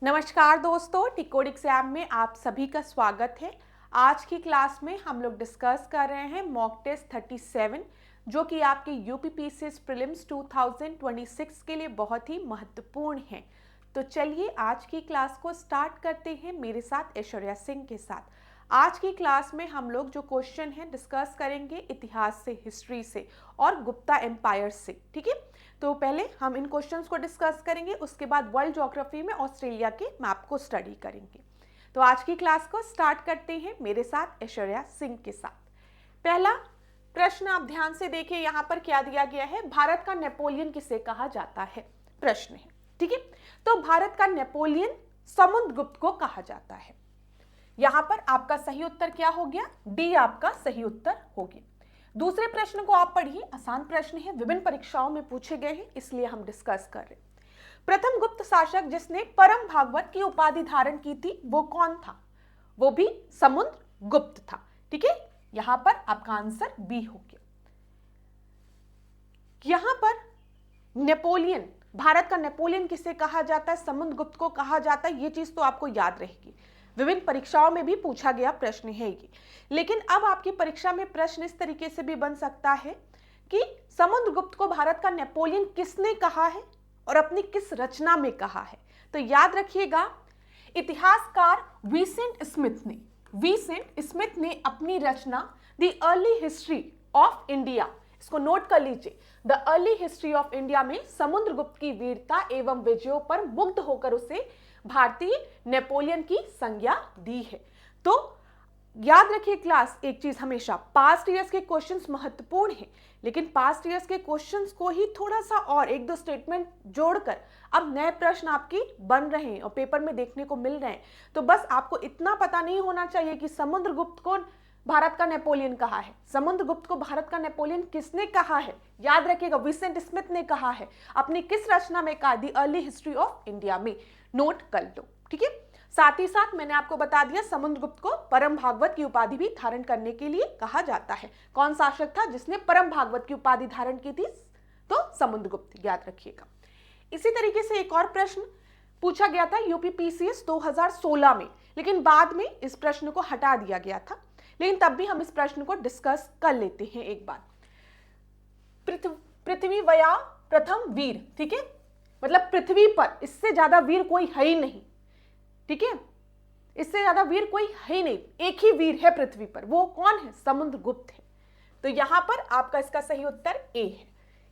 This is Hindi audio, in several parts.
नमस्कार दोस्तों, टिकोड एग्जाम में आप सभी का स्वागत है। आज की क्लास में हम लोग डिस्कस कर रहे हैं मॉक टेस्ट 37 जो कि आपके यूपीपीसीएस प्रीलिम्स 2026 के लिए बहुत ही महत्वपूर्ण है। तो चलिए आज की क्लास को स्टार्ट करते हैं मेरे साथ ऐश्वर्या सिंह के साथ। आज की क्लास में हम लोग जो क्वेश्चन है डिस्कस करेंगे इतिहास से, हिस्ट्री से और गुप्ता एम्पायर से। ठीक है, तो पहले हम इन क्वेश्चंस को डिस्कस करेंगे, उसके बाद वर्ल्ड ज्योग्राफी में ऑस्ट्रेलिया के मैप को स्टडी करेंगे। तो आज की क्लास को स्टार्ट करते हैं मेरे साथ ऐश्वर्या सिंह के साथ। पहला प्रश्न आप ध्यान से देखिए, यहाँ पर क्या दिया गया है, भारत का नेपोलियन किसे कहा जाता है, प्रश्न है। ठीक है, तो भारत का नेपोलियन समुद्रगुप्त को कहा जाता है। यहां पर आपका सही उत्तर क्या हो गया, डी आपका सही उत्तर हो गया। दूसरे प्रश्न को आप पढ़िए, आसान प्रश्न है, विभिन्न परीक्षाओं में पूछे गए हैं, इसलिए हम डिस्कस कर रहे हैं। प्रथम गुप्त शासक जिसने परम भागवत की उपाधि धारण की थी वो कौन था, वो भी समुद्रगुप्त था। ठीक है, यहां पर आपका आंसर बी हो गया। यहां पर नेपोलियन, भारत का नेपोलियन किसे कहा जाता है, समुद्रगुप्त को कहा जाता है, ये चीज तो आपको याद रहेगी, विभिन्न परीक्षाओं में भी पूछा गया प्रश्न है ये। लेकिन अब आपकी परीक्षा में प्रश्न इस तरीके से भी बन सकता है कि समुद्रगुप्त को भारत का नेपोलियन किसने कहा है और अपनी किस रचना में कहा है। तो याद रखिएगा, इतिहासकार विसेंट स्मिथ ने अपनी रचना the early history of India, इसको नोट कर लीजिए, the early history of India में समुद्रगुप्त की वीरता एवं विजयों पर मुग्ध होकर उसे भारतीय नेपोलियन की संज्ञा दी है। तो याद रखिए क्लास, एक चीज हमेशा, पास्ट ईयर्स के क्वेश्चंस महत्वपूर्ण हैं, लेकिन पास्ट ईयर्स के क्वेश्चंस को ही थोड़ा सा और एक दो स्टेटमेंट जोड़कर अब नए प्रश्न आपकी बन रहे हैं और पेपर में देखने को मिल रहे हैं। तो बस आपको इतना पता नहीं होना चाहिए कि समुद्रगुप्त को भारत का नेपोलियन कहा है, समुद्रगुप्त को भारत का नेपोलियन किसने कहा है, याद रखिएगा विसेंट स्मिथ ने कहा है, अपनी किस रचना में कहा, the early history of India में, नोट कर लो। ठीक है, साथ ही साथ मैंने आपको बता दिया समुद्रगुप्त को परम भागवत की उपाधि भी धारण करने के लिए कहा जाता है। कौन शासक था जिसने परम भागवत की उपाधि धारण की थी, तो समुद्रगुप्त, याद रखिएगा। इसी तरीके से एक और प्रश्न पूछा गया था यूपीपीसीएस 2016 में, लेकिन बाद में इस प्रश्न को हटा दिया गया था, लेकिन तब भी हम इस प्रश्न को डिस्कस कर लेते हैं एक बार। पृथ्वीवया प्रथम वीर, ठीक है, मतलब पृथ्वी पर इससे ज्यादा वीर कोई है ही नहीं। ठीक है, इससे ज्यादा वीर कोई है ही नहीं, एक ही वीर है पृथ्वी पर, वो कौन है, समुद्रगुप्त है। तो यहां पर आपका इसका सही उत्तर ए है,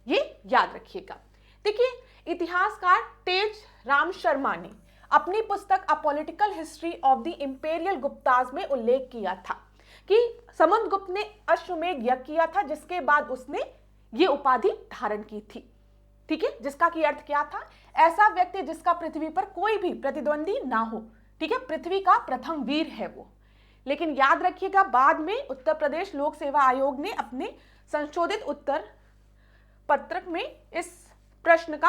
ये याद रखिएगा। देखिए, इतिहासकार तेज राम शर्मा ने अपनी पुस्तक a political history of the imperial Gupta's में उल्लेख किया था कि समुद्रगुप्त ने अश्वमेध यज्ञ किया था, जिसके बाद उसने ये उपाधि धारण की थी। ठीक है, जिसका की अर्थ क्या था, ऐसा व्यक्ति जिसका पृथ्वी पर कोई भी प्रतिद्वंदी ना हो। ठीक है, पृथ्वी का प्रथम वीर है वो। लेकिन याद रखिएगा, बाद में उत्तर प्रदेश लोक सेवा आयोग ने अपने संशोधित उत्तर पत्रक में इस प्रश्न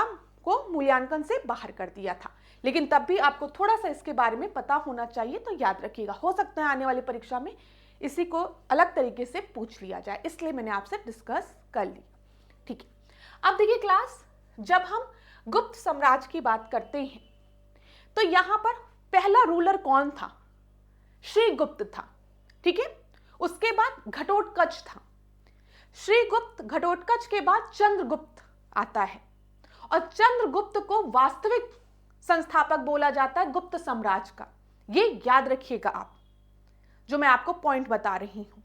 को मूल्यांकन से बाहर कर दिया था, लेकिन तब भी आपको थोड़ा सा इसके बारे में पता होना चाहिए। तो याद रखिएगा, हो सकता है आने वाली परीक्षा में इसी को अलग तरीके से पूछ लिया जाए, इसलिए मैंने आपसे डिस्कस कर ली। ठीक है, अब देखिए क्लास, जब हम गुप्त साम्राज्य की बात करते हैं तो यहां पर पहला रूलर कौन था, श्रीगुप्त था। ठीक है, उसके बाद घटोत्कच था, श्रीगुप्त घटोत्कच के बाद चंद्रगुप्त आता है, और चंद्रगुप्त को वास्तविक संस्थापक बोला जाता है गुप्त साम्राज्य का। ये याद रखिएगा आप, जो मैं आपको पॉइंट बता रही हूं।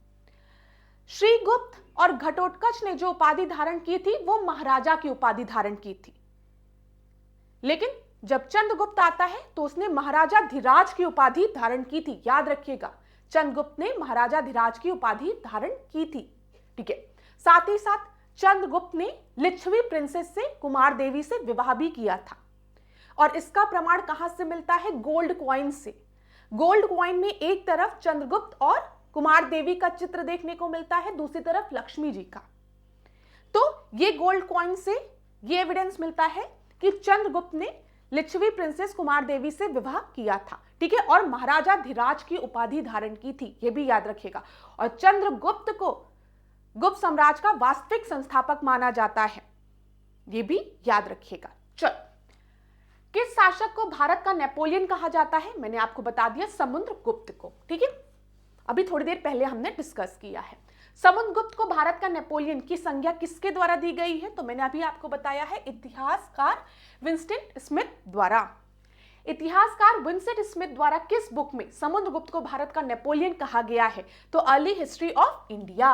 श्रीगुप्त और घटोत्कच ने जो उपाधि धारण की थी वो महाराजा की उपाधि धारण की थी, लेकिन जब चंद्रगुप्त आता है तो उसने महाराजा धीराज की उपाधि धारण की थी। याद रखिएगा, चंद्रगुप्त ने महाराजा धीराज की उपाधि धारण की थी। ठीक है, साथ ही साथ चंद्रगुप्त ने लिच्छवी प्रिंसेस से, कुमार देवी से विवाह भी किया था, और इसका प्रमाण कहां से मिलता है, गोल्ड कॉइन से। गोल्ड कॉइन में एक तरफ चंद्रगुप्त और कुमार देवी का चित्र देखने को मिलता है, दूसरी तरफ लक्ष्मी जी का। तो ये गोल्ड कॉइन से ये एविडेंस मिलता है कि चंद्रगुप्त ने लिच्छवी प्रिंसेस कुमार देवी से विवाह किया था। ठीक है, और महाराजा धीराज की उपाधि धारण की थी, ये भी याद रखिएगा। और चंद्रगुप्त को गुप्त साम्राज्य का वास्तविक संस्थापक माना जाता है, ये भी याद रखिएगा। चलो, किस शासक को भारत का नेपोलियन कहा जाता है? मैंने आपको बता दिया, समुद्रगुप्त को। ठीक है, अभी थोड़ी देर पहले हमने डिस्कस किया है। समुद्रगुप्त को भारत का नेपोलियन की संज्ञा किसके द्वारा दी गई है? तो मैंने अभी आपको बताया है, इतिहासकार विंस्टन स्मिथ द्वारा। इतिहासकार विंस्टन स्मिथ द्वारा किस बुक में समुद्रगुप्त को भारत का नेपोलियन कहा गया है? तो अर्ली हिस्ट्री ऑफ इंडिया।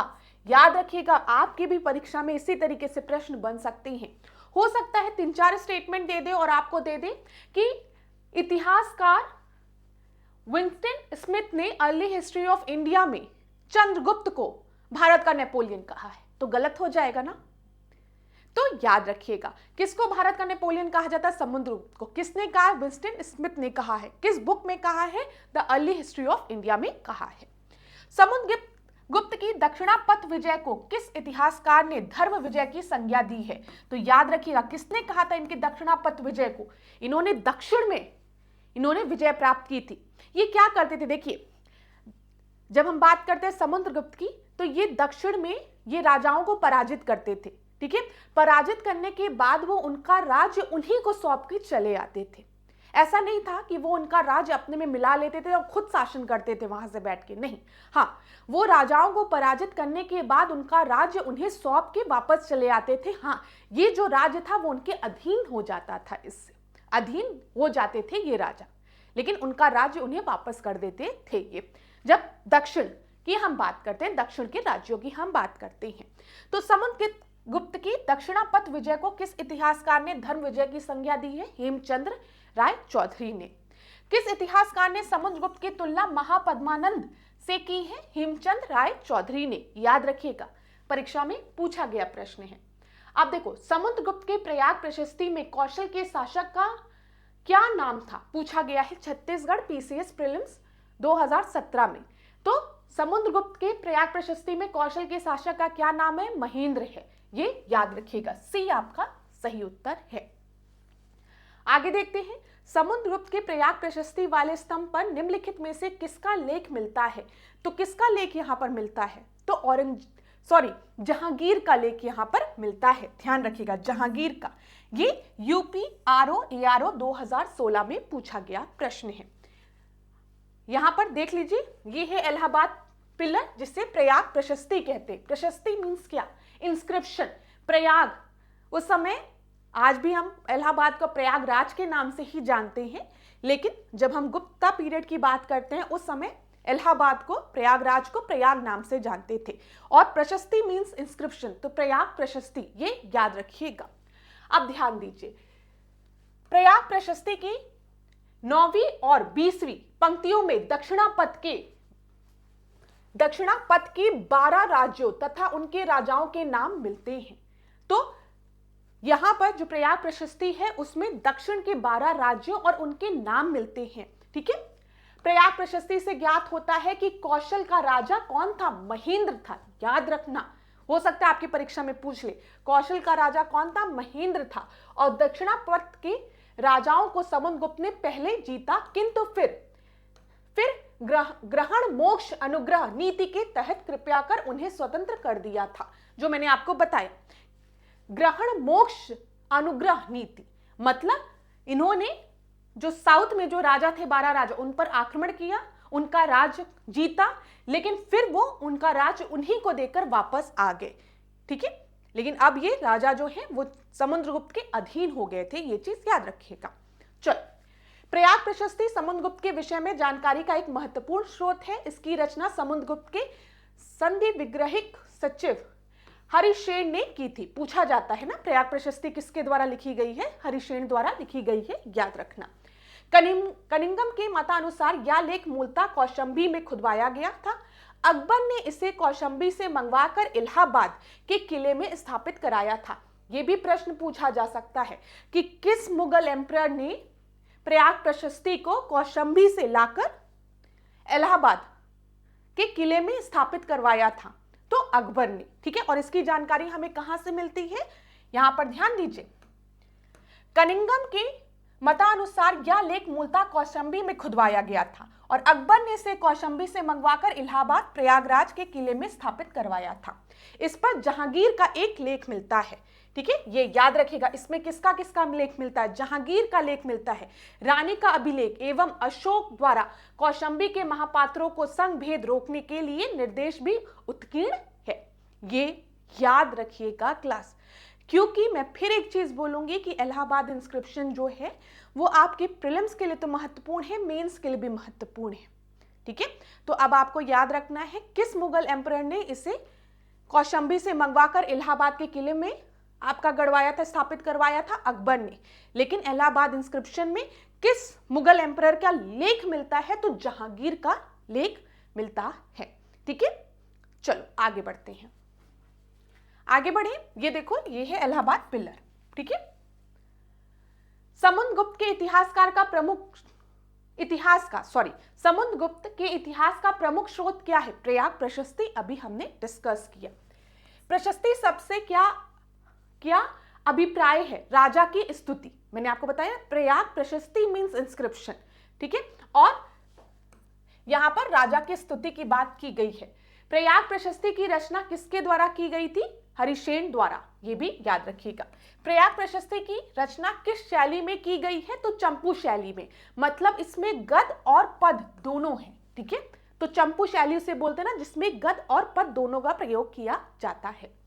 याद रखिएगा, आपकी भी परीक्षा में इसी तरीके से प्रश्न बन सकते हैं। हो सकता है 3-4 स्टेटमेंट दे दे और आपको दे दे कि इतिहासकार विंस्टन स्मिथ ने अर्ली हिस्ट्री ऑफ इंडिया में चंद्रगुप्त को भारत का नेपोलियन कहा है, तो गलत हो जाएगा ना। तो याद रखिएगा, किसको भारत का नेपोलियन कहा जाता है? समुद्रगुप्त को। किसने कहा? विंस्टन स्मिथ ने कहा है। किस बुक में कहा है? The early history of India में कहा है। समुद्रगुप्त की दक्षिणापथ विजय को किस इतिहासकार ने धर्म विजय की संज्ञा दी है? तो याद रखिएगा, किसने कहा था इनकी दक्षिणापथ विजय को? इन्होंने दक्षिण में विजय प्राप्त की थी। ये क्या करते थे? देखिए, जब हम बात करते हैं समुद्रगुप्त की, तो ये दक्षिण में ये राजाओं को पराजित करते थे। ठीक है, पराजित करने के बाद वो उनका राज्य उन्हीं को सौंप के चले आते थे। ऐसा नहीं था कि वो उनका राज्य अपने में मिला लेते थे और खुद शासन करते थे वहां से बैठ के, नहीं। हाँ, वो राजाओं को पराजित करने के बाद उनका राज्य उन्हें सौंप के वापस चले आते थे। हाँ, ये जो राज्य था वो उनके अधीन हो जाता था, इससे अधीन हो जाते थे ये राजा, लेकिन उनका राज्य उन्हें वापस कर देते थे। ये जब दक्षिण की हम बात करते हैं, दक्षिण के राज्यों की हम बात करते हैं, तो समुद्रगुप्त की दक्षिणापथ विजय को किस इतिहासकार ने धर्म विजय की संज्ञा दी है? हेमचंद्र राय चौधरी ने। किस इतिहासकार ने समुद्रगुप्त की तुलना महापद्मानंद से की है? हेमचंद्र राय चौधरी ने। याद रखिएगा, परीक्षा में पूछा गया प्रश्न है। अब देखो, समुद्रगुप्त के प्रयाग प्रशस्ति में कौशल के शासक का क्या नाम था? पूछा गया है छत्तीसगढ़ पीसीएस प्रीलिम्स 2017 में। तो समुद्रगुप्त के प्रयाग प्रशस्ति में कौशल के शासक का क्या नाम है? महेंद्र है। ये याद रखिएगा, सी आपका सही उत्तर है। आगे देखते हैं, समुद्रगुप्त के प्रयाग प्रशस्ति वाले स्तंभ पर निम्नलिखित में से किसका लेख मिलता है? तो किसका लेख यहाँ पर मिलता है? तो जहांगीर का लेख यहाँ पर मिलता है। ध्यान रखिएगा, जहांगीर का। ये यूपी ARO 2016 में पूछा गया प्रश्न है। यहां पर देख लीजिए, ये है इलाहाबाद पिलर, जिसे प्रयाग प्रशस्ति कहते हैं। प्रशस्ति मीन्स क्या? इंस्क्रिप्शन। प्रयाग, उस समय, आज भी हम इलाहाबाद को प्रयागराज के नाम से ही जानते हैं, लेकिन जब हम गुप्ता पीरियड की बात करते हैं, उस समय इलाहाबाद को, प्रयागराज को प्रयाग नाम से जानते थे। और प्रशस्ति मीन्स इंस्क्रिप्शन, तो प्रयाग प्रशस्ति, ये याद रखिएगा। अब ध्यान दीजिए, प्रयाग प्रशस्ति की 9वीं और 20वीं पंक्तियों में दक्षिणापथ के 12 राज्यों तथा उनके राजाओं के नाम मिलते हैं। तो यहां पर जो प्रयाग प्रशस्ति है उसमें दक्षिण के 12 राज्यों और उनके नाम मिलते हैं। ठीक है, प्रयाग प्रशस्ति से ज्ञात होता है कि कौशल का राजा कौन था? महेंद्र था। याद रखना, हो सकता है आपकी परीक्षा में पूछ ले, कौशल का राजा कौन था? महेंद्र था। और दक्षिणापथ के राजाओं को समुद्रगुप्त ने पहले जीता, किंतु फिर ग्रहण मोक्ष अनुग्रह नीति के तहत कृपया कर उन्हें स्वतंत्र कर दिया था, जो मैंने आपको बताया। ग्रहण मोक्ष अनुग्रह नीति मतलब इन्होंने जो साउथ में जो राजा थे, 12 राजा, उन पर आक्रमण किया, उनका राज्य जीता, लेकिन फिर वो उनका राज्य उन्हीं को देकर वापस आ गए। ठीक है, लेकिन अब ये राजा जो है वो समुद्रगुप्त के अधीन हो गए थे, ये चीज याद रखिएगा। चल, प्रयाग प्रशस्ति समुद्रगुप्त के विषय में जानकारी का एक महत्वपूर्ण स्रोत है। इसकी रचना समुद्रगुप्त के संधि विग्रहिक सचिव हरिशेन ने की थी। पूछा जाता है ना, प्रयाग प्रशस्ति किसके द्वारा लिखी गई है? हरिशेन द्वारा लिखी गई है, याद रखना। कनिंगम के मतानुसार यह लेख मूलतः कौशाम्बी में खुदवाया गया था। अकबर ने इसे कौशाम्बी से मंगवाकर इलाहाबाद के किले में स्थापित कराया था। यह भी प्रश्न पूछा जा सकता है कि किस मुगल एम्परर ने प्रयाग प्रशस्ति को कौशाम्बी से लाकर इलाहाबाद के किले में स्थापित करवाया था? तो अकबर ने। ठीक है, और इसकी जानकारी हमें कहां से मिलती है? यहां पर ध्यान दीजिए, कनिंगम के मतानुसार यह लेख मूलतः कौशाम्बी में खुदवाया गया था और अकबर ने इसे कौशाम्बी से मंगवाकर इलाहाबाद प्रयागराज के किले में स्थापित करवाया था। इस पर जहांगीर का एक लेख मिलता है। ठीक है, ये याद रखिएगा। इसमें किसका किसका लेख मिलता है? जहांगीर का लेख मिलता है, रानी का अभिलेख एवं अशोक द्वारा कौशाम्बी के महापात्रों को संघ भेद रोकने के लिए निर्देश भी उत्कीर्ण है। ये याद रखिएगा क्लास, क्योंकि मैं फिर एक चीज बोलूंगी कि इलाहाबाद इंस्क्रिप्शन जो है वो आपके प्रीलिम्स के लिए तो महत्वपूर्ण है, मेंस के लिए भी महत्वपूर्ण है। ठीक है, तो अब आपको याद रखना है किस मुगल एम्परर ने इसे कौशाम्बी से मंगवाकर इलाहाबाद के किले में आपका गड़वाया था, स्थापित करवाया था? अकबर ने। लेकिन इलाहाबाद इंस्क्रिप्शन में किस मुगल एम्परर का लेख मिलता है? तो जहांगीर का लेख मिलता है। ठीक है, चलो आगे बढ़ते हैं, आगे बढ़े। ये देखो, ये है इलाहाबाद पिलर। ठीक है, समुद्रगुप्त के समुद्रगुप्त के इतिहास का प्रमुख स्रोत क्या है? प्रयाग प्रशस्ति। अभी हमने डिस्कस किया। प्रशस्ति सबसे क्या अभिप्राय है? राजा की स्तुति। मैंने आपको बताया प्रयाग प्रशस्ति मींस इंस्क्रिप्शन। ठीक है, और यहां पर राजा की स्तुति की बात की गई है। प्रयाग प्रशस्ति की रचना किसके द्वारा की गई थी? हरिसेन द्वारा। ये भी याद रखिएगा। प्रयाग प्रशस्ति की रचना किस शैली में की गई है? तो चंपू शैली में। मतलब इसमें गद और पद दोनों हैं। ठीक है, तो चंपू शैली से बोलते हैं ना, जिसमें गद और पद दोनों का प्रयोग किया जाता है।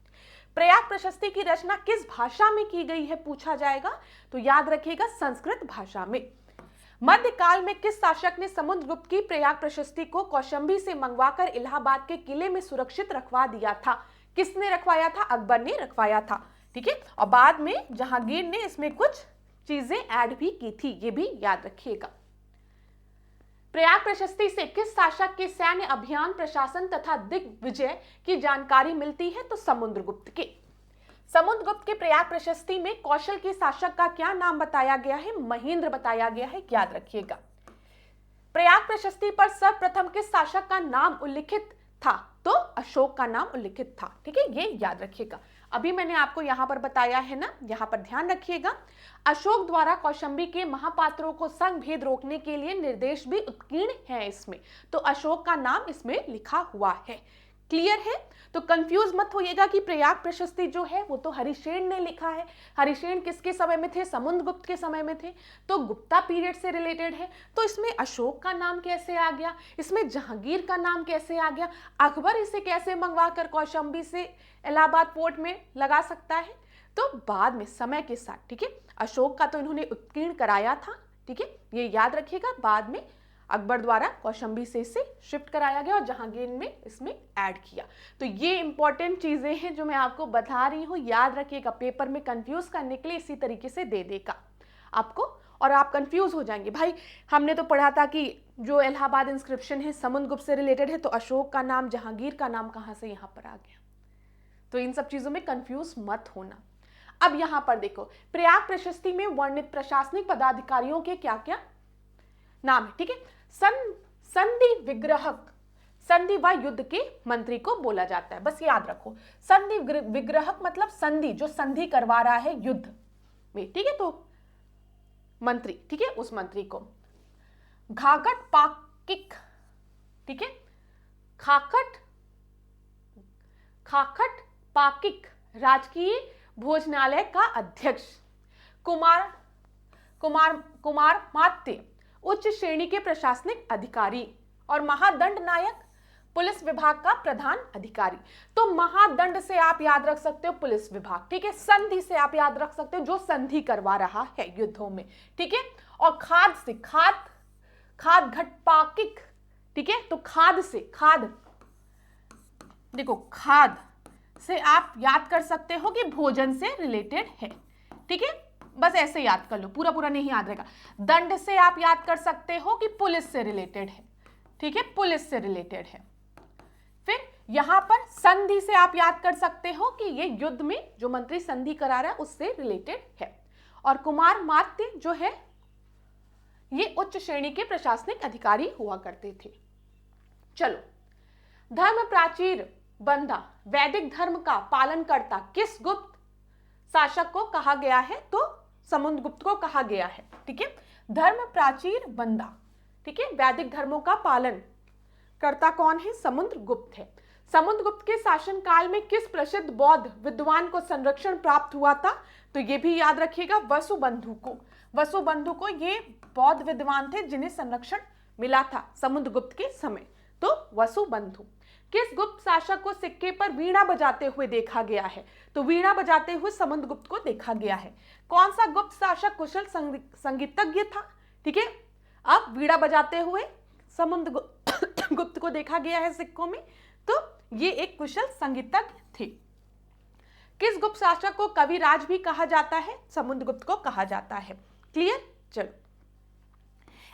प्रयाग प्रशस्ति की रचना किस भाषा में की गई है पूछा जाएगा, तो याद रखिएगा संस्कृत भाषा में। मध्यकाल में किस शासक ने समुद्रगुप्त की प्रयाग प्रशस्ति को कौशाम्बी से मंगवाकर इलाहाबाद के किले में सुरक्षित रखवा दिया था? किसने रखवाया था? अकबर ने रखवाया था। ठीक है, और बाद में जहांगीर ने इसमें कुछ चीजें ऐड भी की थी, ये भी याद रखिएगा। प्रयाग प्रशस्ति से किस शासक के सैन्य अभियान, प्रशासन तथा दिग्विजय की जानकारी मिलती है? तो समुद्रगुप्त के। समुद्रगुप्त के प्रयाग प्रशस्ति में कौशल के शासक का क्या नाम बताया गया है? महेंद्र बताया गया है, याद रखिएगा। प्रयाग प्रशस्ति पर सर्वप्रथम किस शासक का नाम उल्लिखित था? तो अशोक का नाम उल्लिखित था। ठीक है, ये याद रखिएगा। अभी मैंने आपको यहां पर बताया है ना, यहां पर ध्यान रखिएगा। अशोक द्वारा कौशाम्बी के महापात्रों को संघ भेद रोकने के लिए निर्देश भी उत्कीर्ण है इसमें, तो अशोक का नाम इसमें लिखा हुआ है। क्लियर है? तो कंफ्यूज मत होइएगा कि प्रयाग प्रशस्ति जो है वो तो हरिसेन ने लिखा है। हरिसेन किसके समय में थे? समुद्रगुप्त के समय में थे, तो गुप्ता पीरियड से रिलेटेड है। तो इसमें अशोक का नाम कैसे आ गया? इसमें जहांगीर का नाम कैसे आ गया? अकबर इसे कैसे मंगवा कर कौशाम्बी से इलाहाबाद पोर्ट में लगा सकता है? तो बाद में समय के साथ, ठीक है, अशोक का तो इन्होंने उत्कीर्ण कराया था। ठीक है, ये याद रखिएगा। बाद में अकबर द्वारा कौशाम्बी से इसे शिफ्ट कराया गया और जहांगीर ने इसमें ऐड किया। तो ये इंपॉर्टेंट चीजें हैं जो मैं आपको बता रही हूँ, याद रखिएगा। पेपर में कंफ्यूज करने के लिए इसी तरीके से दे देगा आपको, और आप कंफ्यूज हो जाएंगे। भाई हमने तो पढ़ा था कि जो इलाहाबाद इंस्क्रिप्शन है समुद्रगुप्त से रिलेटेड है, तो अशोक का नाम, जहांगीर का नाम कहाँ से यहाँ पर आ गया? तो इन सब चीजों में कंफ्यूज मत होना। अब यहां पर देखो, प्रयाग प्रशस्ति में वर्णित प्रशासनिक पदाधिकारियों के क्या क्या नाम है? ठीक है, संधि विग्रहक, संधि व युद्ध के मंत्री को बोला जाता है, बस याद रखो। संधि विग्रहक मतलब संधि, जो संधि करवा रहा है युद्ध में। ठीक है, तो मंत्री, ठीक है, उस मंत्री को। घाकट पाकिक, ठीक है, खाकट पाकिक राजकीय भोजनालय का अध्यक्ष। कुमार मात्य उच्च श्रेणी के प्रशासनिक अधिकारी, और महादंड नायक पुलिस विभाग का प्रधान अधिकारी। तो महादंड से आप याद रख सकते हो पुलिस विभाग, ठीक है। संधि से आप याद रख सकते हो जो संधि करवा रहा है युद्धों में, ठीक है। और खाद से खाद घटपाकिक, ठीक है। तो खाद से, खाद देखो, खाद से आप याद कर सकते हो कि भोजन से रिलेटेड है, ठीक है। बस ऐसे याद कर लो, पूरा पूरा नहीं याद रहेगा। दंड से आप याद कर सकते हो कि पुलिस से रिलेटेड है, ठीक है, पुलिस से रिलेटेड है। फिर यहां पर संधि से आप याद कर सकते हो कि ये युद्ध में जो मंत्री संधि करा रहा है उससे रिलेटेड है। और कुमार मात्य जो है ये उच्च श्रेणी के प्रशासनिक अधिकारी हुआ करते थे। चलो, धर्म प्राचीर बंधा वैदिक धर्म का पालन करता किस गुप्त शासक को कहा गया है? तो समुद्रगुप्त को कहा गया है, ठीक है। धर्म प्राचीर बंधा, ठीक है, वैदिक धर्मों का पालन करता कौन है? समुद्रगुप्त है। समुद्रगुप्त के शासनकाल में किस प्रसिद्ध बौद्ध विद्वान को संरक्षण प्राप्त हुआ था? तो ये भी याद रखिएगा, वसुबंधु को। वसुबंधु को ये बौद्ध विद्वान थे जिन्हें संरक्षण मिला था समुद्रगुप्त के समय, तो वसुबंधु। किस गुप्त शासक को सिक्के पर वीणा बजाते हुए देखा गया है? तो वीणा बजाते हुए समुद्रगुप्त को देखा गया है। कौन सा गुप्त शासक कुशल संगीतज्ञ था? ठीक है, अब वीणा बजाते हुए समुद्रगुप्त को देखा गया है सिक्कों में, तो ये एक कुशल संगीतज्ञ थे। किस गुप्त शासक को कविराज भी कहा जाता है? समुद्रगुप्त को कहा जाता है। क्लियर? चलो,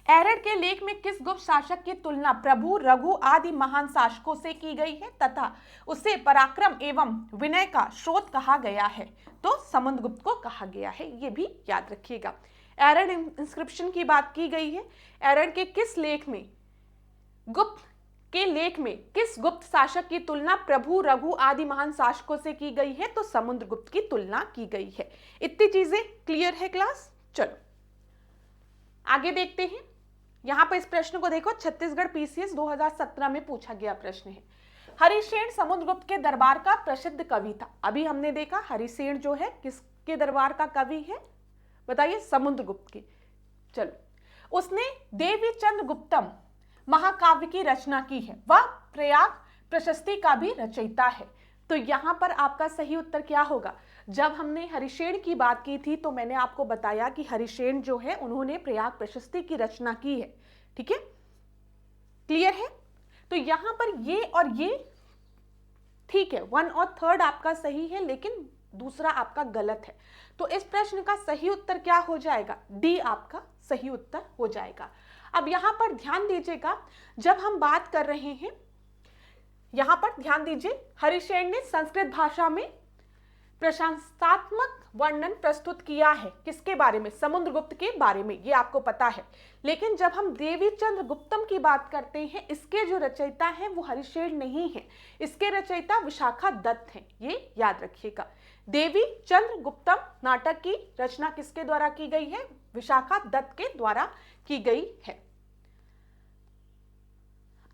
एरर के लेख में किस गुप्त शासक की तुलना प्रभु, रघु आदि महान शासकों से की गई है तथा उसे पराक्रम एवं विनय का स्रोत कहा गया है? तो समुद्रगुप्त को कहा गया है, ये भी याद रखिएगा। एरर इंस्क्रिप्शन की बात की गई है। एरर के किस लेख में, गुप्त के लेख में किस गुप्त शासक की तुलना प्रभु, रघु आदि महान शासकों से की गई है? तो समुद्रगुप्त की तुलना की गई है। इतनी चीजें क्लियर है क्लास? चलो आगे देखते हैं। यहां पर इस प्रश्न को देखो, छत्तीसगढ़ पीसीएस 2017 में पूछा गया प्रश्न है। हरिसेन समुद्रगुप्त के दरबार का प्रसिद्ध कवि था। अभी हमने देखा हरिसेन जो है किसके दरबार का कवि है? बताइए, समुद्रगुप्त के। चलो, उसने देवी चंद्रगुप्तम महाकाव्य की रचना की है। वह प्रयाग प्रशस्ति का भी रचयिता है। तो यहां पर आपका सही उत्तर क्या होगा? जब हमने हरिसेन की बात की थी तो मैंने आपको बताया कि हरिसेन जो है उन्होंने प्रयाग प्रशस्ति की रचना की है। ठीक है, क्लियर है? तो यहां पर ये और ये ठीक है, 1 और 3 आपका सही है, लेकिन दूसरा आपका गलत है। तो इस प्रश्न का सही उत्तर क्या हो जाएगा? डी आपका सही उत्तर हो जाएगा। अब यहां पर ध्यान दीजिएगा, जब हम बात कर रहे हैं, यहां पर ध्यान दीजिए, हरिसेन ने संस्कृत भाषा में प्रशंसात्मक वर्णन प्रस्तुत किया है। किसके बारे में? समुद्रगुप्त के बारे में, ये आपको पता है। लेकिन जब हम देवी चंद्रगुप्तम की बात करते हैं, इसके जो रचयिता हैं वो हरिसेन नहीं है, इसके रचयिता विशाखा दत्त हैं, ये याद रखिएगा। देवी चंद्रगुप्तम नाटक की रचना किसके द्वारा की गई है? विशाखा दत्त के द्वारा की गई है।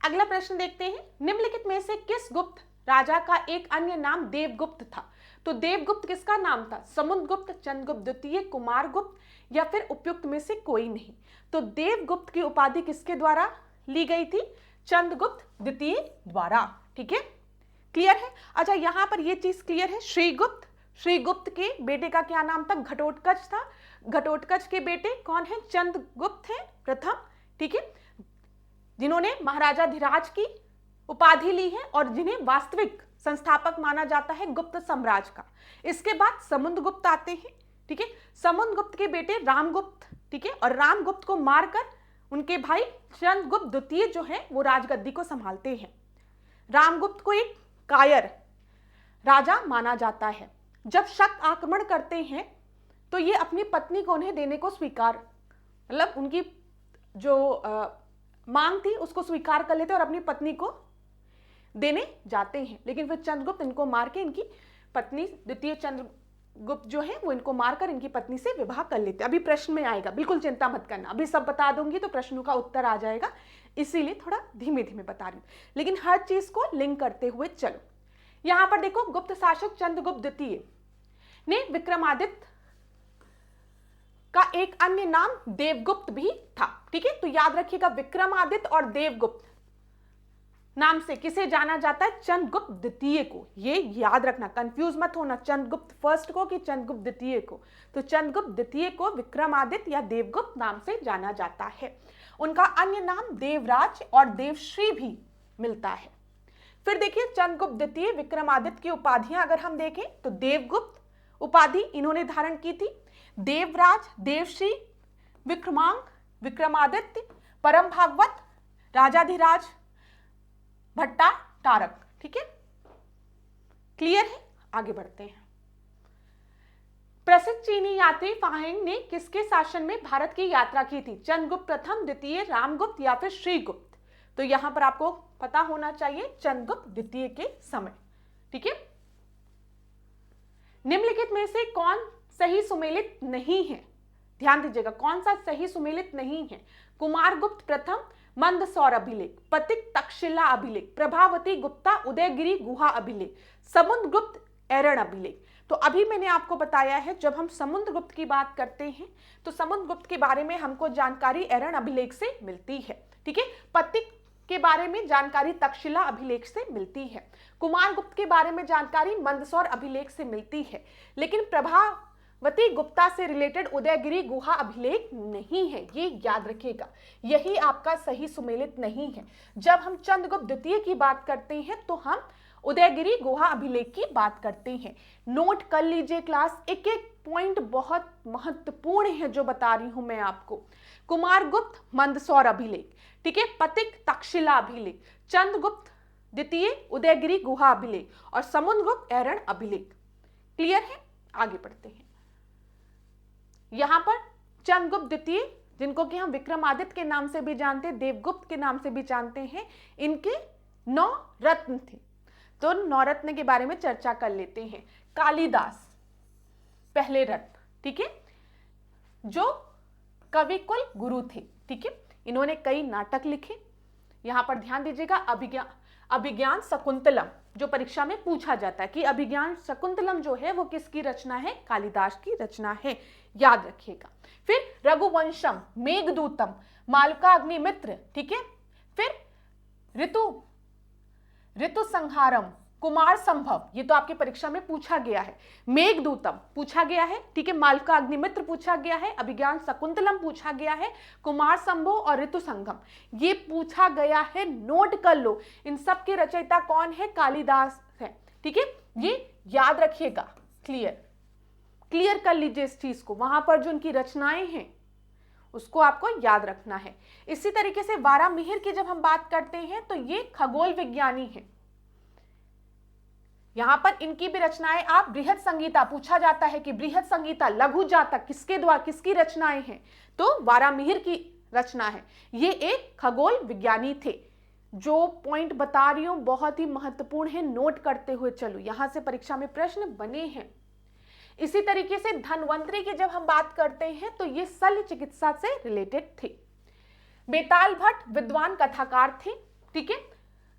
अगला प्रश्न देखते हैं। निम्नलिखित में से किस गुप्त राजा का एक अन्य नाम देवगुप्त था? तो देवगुप्त किसका नाम था? समुद्रगुप्त, चंद्रगुप्त द्वितीय, कुमारगुप्त, या फिर उपयुक्त में से कोई नहीं? तो देवगुप्त की उपाधि किसके द्वारा ली गई थी? चंद्रगुप्त द्वितीय द्वारा। ठीक है, क्लियर है? अच्छा, यहां पर यह चीज क्लियर है। श्रीगुप्त के बेटे का क्या नाम था? घटोत्कच था। घटोत्कच के बेटे कौन है? चंद्रगुप्त है प्रथम। ठीक है, जिन्होंने महाराजा धीराज की उपाधि ली है और जिन्हें वास्तविक संस्थापक माना जाता है गुप्त साम्राज्य का। इसके बाद समुद्रगुप्त आते हैं। ठीक है, समुद्रगुप्त के बेटे रामगुप्त, ठीक है, और रामगुप्त को मारकर उनके भाई चंद्रगुप्त द्वितीय जो है वो राजगद्दी को संभालते हैं। रामगुप्त को एक कायर राजा माना जाता है। जब शक आक्रमण करते हैं तो ये अपनी पत्नी को उन्हें देने को स्वीकार, मतलब उनकी जो मांग थी उसको स्वीकार कर लेते और अपनी पत्नी को देने जाते हैं। लेकिन फिर चंद्रगुप्त इनको मार के इनकी पत्नी द्वितीय चंद्रगुप्त जो है वो इनको मारकर इनकी पत्नी से विवाह कर लेते। अभी प्रश्न में आएगा, बिल्कुल चिंता मत करना, अभी सब बता दूंगी तो प्रश्नों का उत्तर आ जाएगा, इसीलिए थोड़ा धीमे धीमे बता रही हूं, लेकिन हर चीज को लिंक करते हुए चलो। यहां पर देखो, गुप्त शासक चंद्रगुप्त द्वितीय ने विक्रमादित्य का एक अन्य नाम देवगुप्त भी था। ठीक है, तो याद रखिएगा, विक्रमादित्य और देवगुप्त नाम से किसे जाना जाता है? चंद्रगुप्त द्वितीय को। ये याद रखना, कंफ्यूज मत होना चंद्रगुप्त फर्स्ट को कि चंद्रगुप्त द्वितीय को। तो चंद्रगुप्त द्वितीय को विक्रमादित्य या देवगुप्त नाम से जाना जाता है। उनका अन्य नाम देवराज और देवश्री भी मिलता है। फिर देखिए, चंद्रगुप्त द्वितीय विक्रमादित्य की उपाधियां अगर हम देखें तो देवगुप्त उपाधि इन्होंने धारण की थी, देवराज, देवश्री, विक्रमांक, विक्रमादित्य, परम भागवत, राजाधिराज, भट्टा, तारक। ठीक है, क्लियर है? आगे बढ़ते हैं। प्रसिद्ध चीनी यात्री फाहिंग ने किसके शासन में भारत की यात्रा की थी? चंद्रगुप्त प्रथम, द्वितीय, रामगुप्त या फिर श्रीगुप्त? तो यहां पर आपको पता होना चाहिए चंद्रगुप्त द्वितीय के समय। ठीक है, निम्नलिखित में से कौन सही सुमेलित नहीं है? ध्यान दीजिएगा, कौन सा सही सुमेलित नहीं है? कुमारगुप्त प्रथम, मंदसौर अभिलेख, पतिक तक्षशिला अभिलेख, प्रभावती गुप्ता उदयगिरी गुहा अभिलेख, समुद्रगुप्त एरन अभिलेख। तो अभी मैंने आपको बताया है जब हम समुद्रगुप्त की बात करते हैं तो समुद्रगुप्त के बारे में हमको जानकारी एरन अभिलेख से मिलती है, ठीक है। पतिक के बारे में जानकारी तक्षशिला अभिलेख से मिलती है। कुमारगुप्त के बारे में जानकारी मंदसौर अभिलेख से मिलती है, लेकिन प्रभावती गुप्ता से रिलेटेड उदयगिरी गुहा अभिलेख नहीं है, ये याद रखिएगा। यही आपका सही सुमेलित नहीं है। जब हम चंद्रगुप्त द्वितीय की बात करते हैं तो हम उदयगिरी गुहा अभिलेख की बात करते हैं। नोट कर लीजिए क्लास, एक एक पॉइंट बहुत महत्वपूर्ण है जो बता रही हूं मैं आपको। कुमारगुप्त मंदसौर अभिलेख, ठीक है, पतिक तक्षशिला अभिलेख, चंद्रगुप्त द्वितीय उदयगिरी गुहा अभिलेख और समुद्रगुप्त एरन अभिलेख। क्लियर है? आगे बढ़ते हैं। यहां पर चंद्रगुप्त द्वितीय, जिनको कि हम विक्रमादित्य के नाम से भी जानते हैं, देवगुप्त के नाम से भी जानते हैं, इनके 9 रत्न थे। तो 9 रत्न के बारे में चर्चा कर लेते हैं। कालिदास पहले रत्न, ठीक है, जो कविकुल गुरु थे, ठीक है। इन्होंने कई नाटक लिखे। यहां पर ध्यान दीजिएगा, अभिज्ञान शकुंतलम जो परीक्षा में पूछा जाता है कि अभिज्ञान शकुंतलम जो है वो किसकी रचना है? कालिदास की रचना है, याद रखिएगा। फिर रघुवंशम, मेघदूतम, मालकाग्निमित्र, ठीक है। फिर ऋतु संहारम, कुमार संभव, ये तो आपकी परीक्षा में पूछा गया है। मेघदूतम पूछा गया है, ठीक है। मालका अग्निमित्र पूछा गया है, अभिज्ञान शकुंतलम पूछा गया है, कुमार संभव और ऋतु संगम ये पूछा गया है। नोट कर लो, इन सब के रचयिता कौन है? कालिदास है, ठीक है। ये याद रखिएगा, क्लियर कर लीजिए इस चीज को। वहां पर जो उनकी रचनाएं हैं उसको आपको याद रखना है। इसी तरीके से वारामिहिर की जब हम बात करते हैं तो ये खगोल विज्ञानी है। यहां पर इनकी भी रचनाएं, आप बृहद संगीता पूछा जाता है कि बृहद संगीता, लघु जातक किसके द्वारा, किसकी रचनाएं हैं? तो वारामिहिर की रचना है। ये एक खगोल विज्ञानी थे। जो पॉइंट बता रही हूं बहुत ही महत्वपूर्ण है, नोट करते हुए चलो, यहां से परीक्षा में प्रश्न बने हैं। इसी तरीके से धन्वंतरी की जब हम बात करते हैं तो ये शल्य चिकित्सा से रिलेटेड थे। बेताल भट्ट विद्वान कथाकार थे, ठीक है।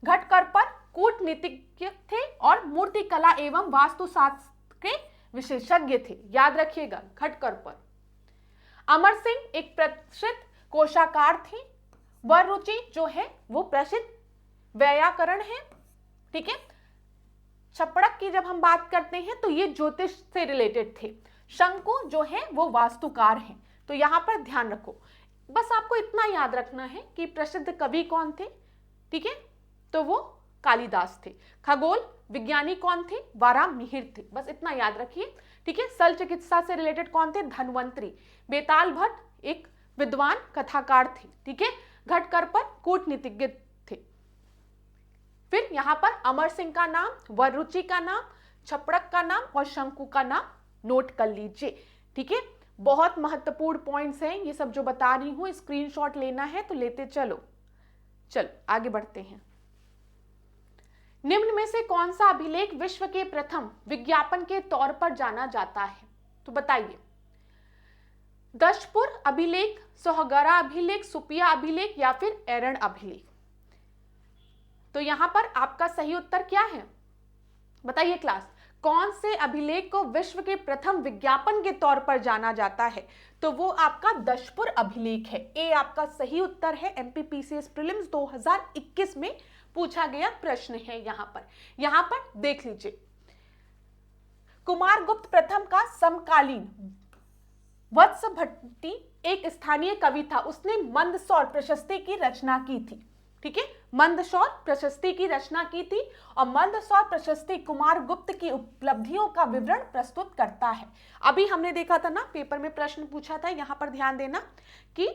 घटकर पर कूटनीतिज्ञ थे और मूर्तिकला एवं वास्तुशास्त्र के विशेषज्ञ थे, याद रखिएगा। घटकर पर अमर सिंह एक प्रसिद्ध कोशाकार थे। वररुचि जो है वो प्रसिद्ध व्याकरण है, ठीक है। छपड़क की जब हम बात करते हैं तो ये ज्योतिष से रिलेटेड थे। शंकु जो है वो वास्तुकार हैं। तो यहां पर ध्यान रखो, बस आपको इतना याद रखना है कि प्रसिद्ध कवि कौन थे, ठीक है, तो वो कालिदास थे। खगोल विज्ञानी कौन थे? वारामिहिर थे, बस इतना याद रखिए, ठीक है। शल्य चिकित्सा से रिलेटेड कौन थे? धन्वंतरी। बेताल भट्ट एक विद्वान कथाकार थे, ठीक है। घटकर पर कूटनीतिज्ञ थे। फिर यहां पर अमर सिंह का नाम, वररुचि का नाम, छपड़क का नाम और शंकु का नाम नोट कर लीजिए, ठीक है। बहुत महत्वपूर्ण पॉइंट्स हैं ये सब जो बता रही हूं, स्क्रीनशॉट लेना है तो लेते चलो आगे बढ़ते हैं। निम्न में से कौन सा अभिलेख विश्व के प्रथम विज्ञापन के तौर पर जाना जाता है? तो बताइए। दशपुर अभिलेख, सोहगरा अभिलेख, सुपिया अभिलेख या फिर एरन अभिलेख? तो यहां पर आपका सही उत्तर क्या है बताइए क्लास। कौन से अभिलेख को विश्व के प्रथम विज्ञापन के तौर पर जाना जाता है? तो वो आपका दशपुर अभिलेख है। ए आपका सही उत्तर है। एमपीपीसीएस प्रीलिम्स 2021 में पूछा गया प्रश्न है। यहां पर देख लीजिए, कुमारगुप्त प्रथम का समकालीन वत्स भट्टी एक स्थानीय कवि था। उसने मंदसौर प्रशस्ति की रचना की थी, ठीक है। मंदसौर प्रशस्ति की रचना की थी और मंदसौर प्रशस्ति कुमारगुप्त की उपलब्धियों का विवरण प्रस्तुत करता है। अभी हमने देखा था ना, पेपर में प्रश्न पूछा था, यहां पर ध्यान देना कि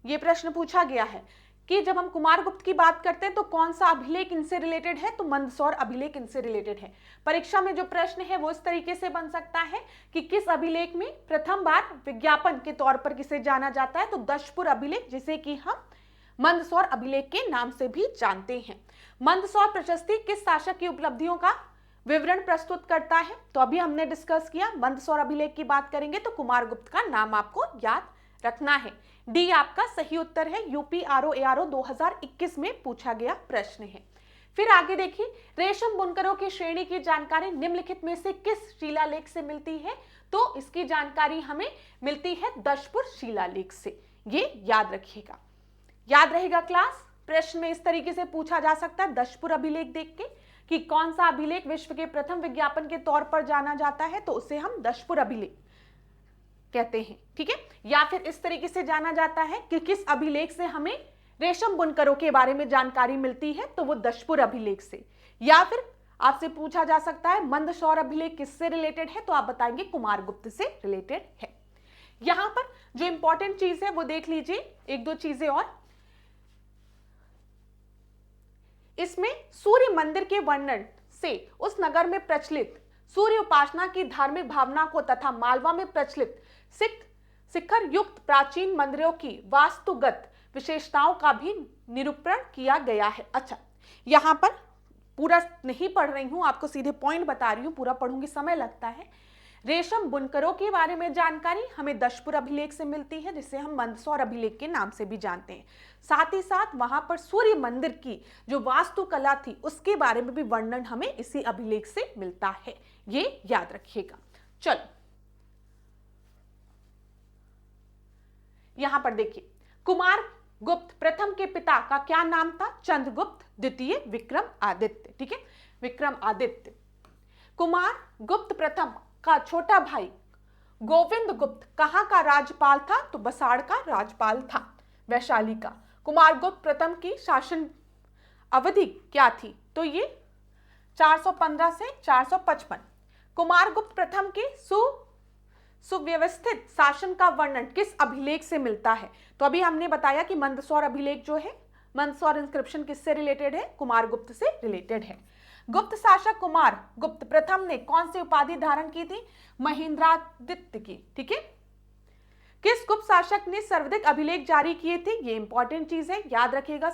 यह प्रश्न पूछा गया है कि जब हम कुमारगुप्त की बात करते हैं तो कौन सा अभिलेख इनसे रिलेटेड है? तो मंदसौर अभिलेख इनसे रिलेटेड है। परीक्षा में जो प्रश्न है वो इस तरीके से बन सकता है कि किस अभिलेख में प्रथम बार विज्ञापन के तौर पर किसे जाना जाता है? तो दशपुर अभिलेख, जिसे कि हम मंदसौर अभिलेख के नाम से भी जानते हैं। मंदसौर प्रशस्ति किस शासक की उपलब्धियों का विवरण प्रस्तुत करता है? तो अभी हमने डिस्कस किया, मंदसौर अभिलेख की बात करेंगे तो कुमारगुप्त का नाम आपको याद रखना है। डी आपका सही उत्तर है, यूपीआरओ 2021 में पूछा गया प्रश्न है। फिर आगे देखिए, रेशम बुनकरों की श्रेणी की जानकारी निम्नलिखित में से किस शिलालेख से मिलती है? तो इसकी जानकारी हमें मिलती है दशपुर शिलालेख से। ये याद रखिएगा, याद रहेगा क्लास। प्रश्न में इस तरीके से पूछा जा सकता है दशपुर अभिलेख देख के कि कौन सा अभिलेख विश्व के प्रथम विज्ञापन के तौर पर जाना जाता है, तो उसे हम दशपुर अभिलेख कहते हैं, ठीक है। या फिर इस तरीके से जाना जाता है कि किस अभिलेख से हमें रेशम बुनकरों के बारे में जानकारी मिलती है, तो वो दशपुर अभिलेख से। या फिर आपसे पूछा जा सकता है मंदसौर अभिलेख किससे रिलेटेड है, तो आप बताएंगे कुमारगुप्त से रिलेटेड है। यहां पर जो इंपॉर्टेंट चीज है वो देख लीजिए, एक दो चीजें और। इसमें सूर्य मंदिर के वर्णन से उस नगर में प्रचलित सूर्य उपासना की धार्मिक भावना को तथा मालवा में प्रचलित शिखर युक्त प्राचीन मंदिरों की वास्तुगत विशेषताओं का भी निरूपण किया गया है। अच्छा, यहां पर पूरा नहीं पढ़ रही हूं, आपको सीधे पॉइंट बता रही हूं, पूरा पढ़ूंगी समय लगता है। रेशम बुनकरों के बारे में जानकारी हमें दशपुर अभिलेख से मिलती है, जिसे हम मंदसौर अभिलेख के नाम से भी जानते हैं। साथ ही साथ वहां पर सूर्य मंदिर की जो वास्तुकला थी उसके बारे में भी वर्णन हमें इसी अभिलेख से मिलता है, ये याद रखिएगा। चलो यहां पर देखिए, कुमारगुप्त प्रथम के पिता का क्या नाम था? चंद्रगुप्त द्वितीय विक्रमादित्य, ठीक है, विक्रमादित्य। कुमारगुप्त प्रथम का छोटा भाई गोविंद गुप्त कहां का राज्यपाल था? तो बसाड़ का राज्यपाल था, वैशाली का। कुमारगुप्त प्रथम की शासन अवधि क्या थी? तो ये 415 से 455। कुमारगुप्त प्रथम के सुव्यवस्थित शासन का वर्णन किस अभिलेख से मिलता है? तो अभी हमने बताया कि मंदसौर अभिलेख जो है, मंदसौर इंस्क्रिप्शन किससे रिलेटेड है? कुमारगुप्त से रिलेटेड है। गुप्त शासक कुमारगुप्त प्रथम ने कौन सी उपाधि धारण की थी? महेंद्रादित्य की, ठीक है। किस गुप्त शासक ने सर्वाधिक अभिलेख जारी किए थे? ये इंपॉर्टेंट चीज है, याद रखिएगा।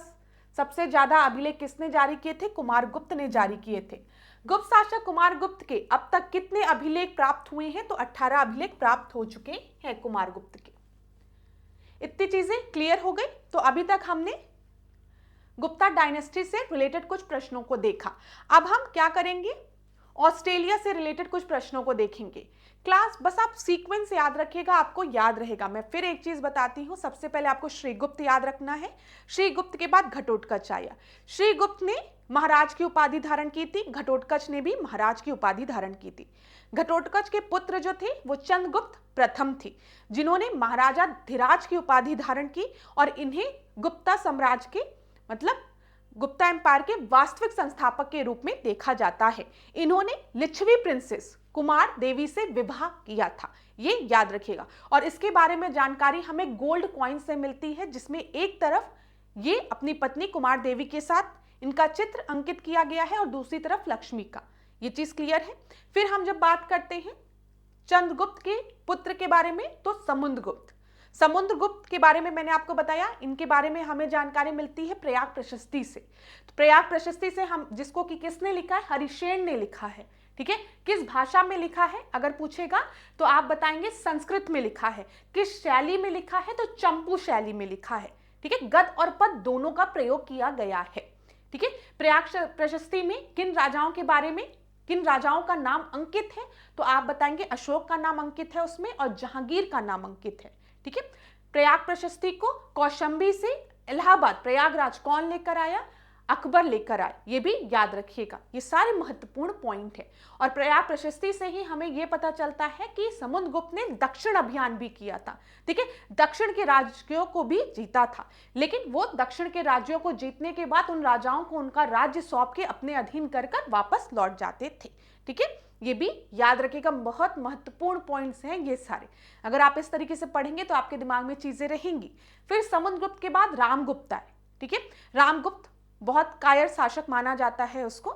सबसे ज्यादा अभिलेख किसने जारी किए थे? कुमारगुप्त ने जारी किए थे। गुप्त शासक कुमारगुप्त के अब तक कितने अभिलेख प्राप्त हुए हैं? तो 18 अभिलेख प्राप्त हो चुके हैं कुमारगुप्त के। इतनी चीजें क्लियर हो गई। तो अभी तक हमने गुप्ता डायनेस्टी से रिलेटेड कुछ प्रश्नों को देखा। अब हम क्या करेंगे? ऑस्ट्रेलिया से रिलेटेड कुछ प्रश्नों को देखेंगे। क्लास बस आप सीक्वेंस याद रखिएगा, आपको याद रहेगा। मैं फिर एक चीज बताती हूं, सबसे पहले आपको श्रीगुप्त याद रखना है। श्रीगुप्त के बाद घटोत्कच आया। श्रीगुप्त ने महाराज की उपाधि धारण की थी, घटोत्कच ने भी महाराज की उपाधि धारण की थी। घटोत्कच के पुत्र जो थे वो चंद्रगुप्त प्रथम थी, जिन्होंने महाराजा धीराज की उपाधि धारण की और इन्हें गुप्ता साम्राज्य के मतलब गुप्ता एम्पायर के वास्तविक संस्थापक के रूप में देखा जाता है। इन्होंने लिच्छवी प्रिंसेस कुमार देवी से विवाह किया था, ये याद रखिएगा। और इसके बारे में जानकारी हमें गोल्ड कॉइन से मिलती है, जिसमें एक तरफ ये अपनी पत्नी कुमार देवी के साथ इनका चित्र अंकित किया गया है और दूसरी तरफ लक्ष्मी का। ये चीज क्लियर है। फिर हम जब बात करते हैं चंद्रगुप्त के पुत्र के बारे में, तो समुद्रगुप्त। समुद्रगुप्त के बारे में मैंने आपको बताया, इनके बारे में हमें जानकारी मिलती है प्रयाग प्रशस्ति से। तो प्रयाग प्रशस्ति से हम, जिसको कि किसने लिखा है? हरिशेन ने लिखा है, ठीक है। किस भाषा में लिखा है अगर पूछेगा तो आप बताएंगे संस्कृत में लिखा है। किस शैली में लिखा है? तो चंपू शैली में लिखा है, ठीक है। गद और पद दोनों का प्रयोग किया गया है, ठीक है। प्रयाग प्रशस्ति में किन राजाओं के बारे में, किन राजाओं का नाम अंकित है? तो आप बताएंगे अशोक का नाम अंकित है उसमें और जहांगीर का नाम अंकित है, ठीक है। प्रयाग प्रशस्ति को कौशांबी से इलाहाबाद प्रयागराज कौन लेकर आया? अकबर लेकर आए, ये भी याद रखिएगा। ये सारे महत्वपूर्ण पॉइंट है। और प्रयाग प्रशस्ति से ही हमें ये पता चलता है कि समुद्रगुप्त ने दक्षिण अभियान भी किया था, ठीक है। दक्षिण के राज्यों को भी जीता था, लेकिन वो दक्षिण के राज्यों को जीतने के बाद उन राजाओं को उनका राज्य सौंप के अपने अधीन कर वापस लौट जाते थे, ठीक है। ये भी याद रखिएगा, बहुत महत्वपूर्ण पॉइंट्स हैं ये सारे। अगर आप इस तरीके से पढ़ेंगे तो आपके दिमाग में चीजें रहेंगी। फिर समुद्रगुप्त के बाद रामगुप्त आए, ठीक है। रामगुप्त बहुत कायर शासक माना जाता है उसको।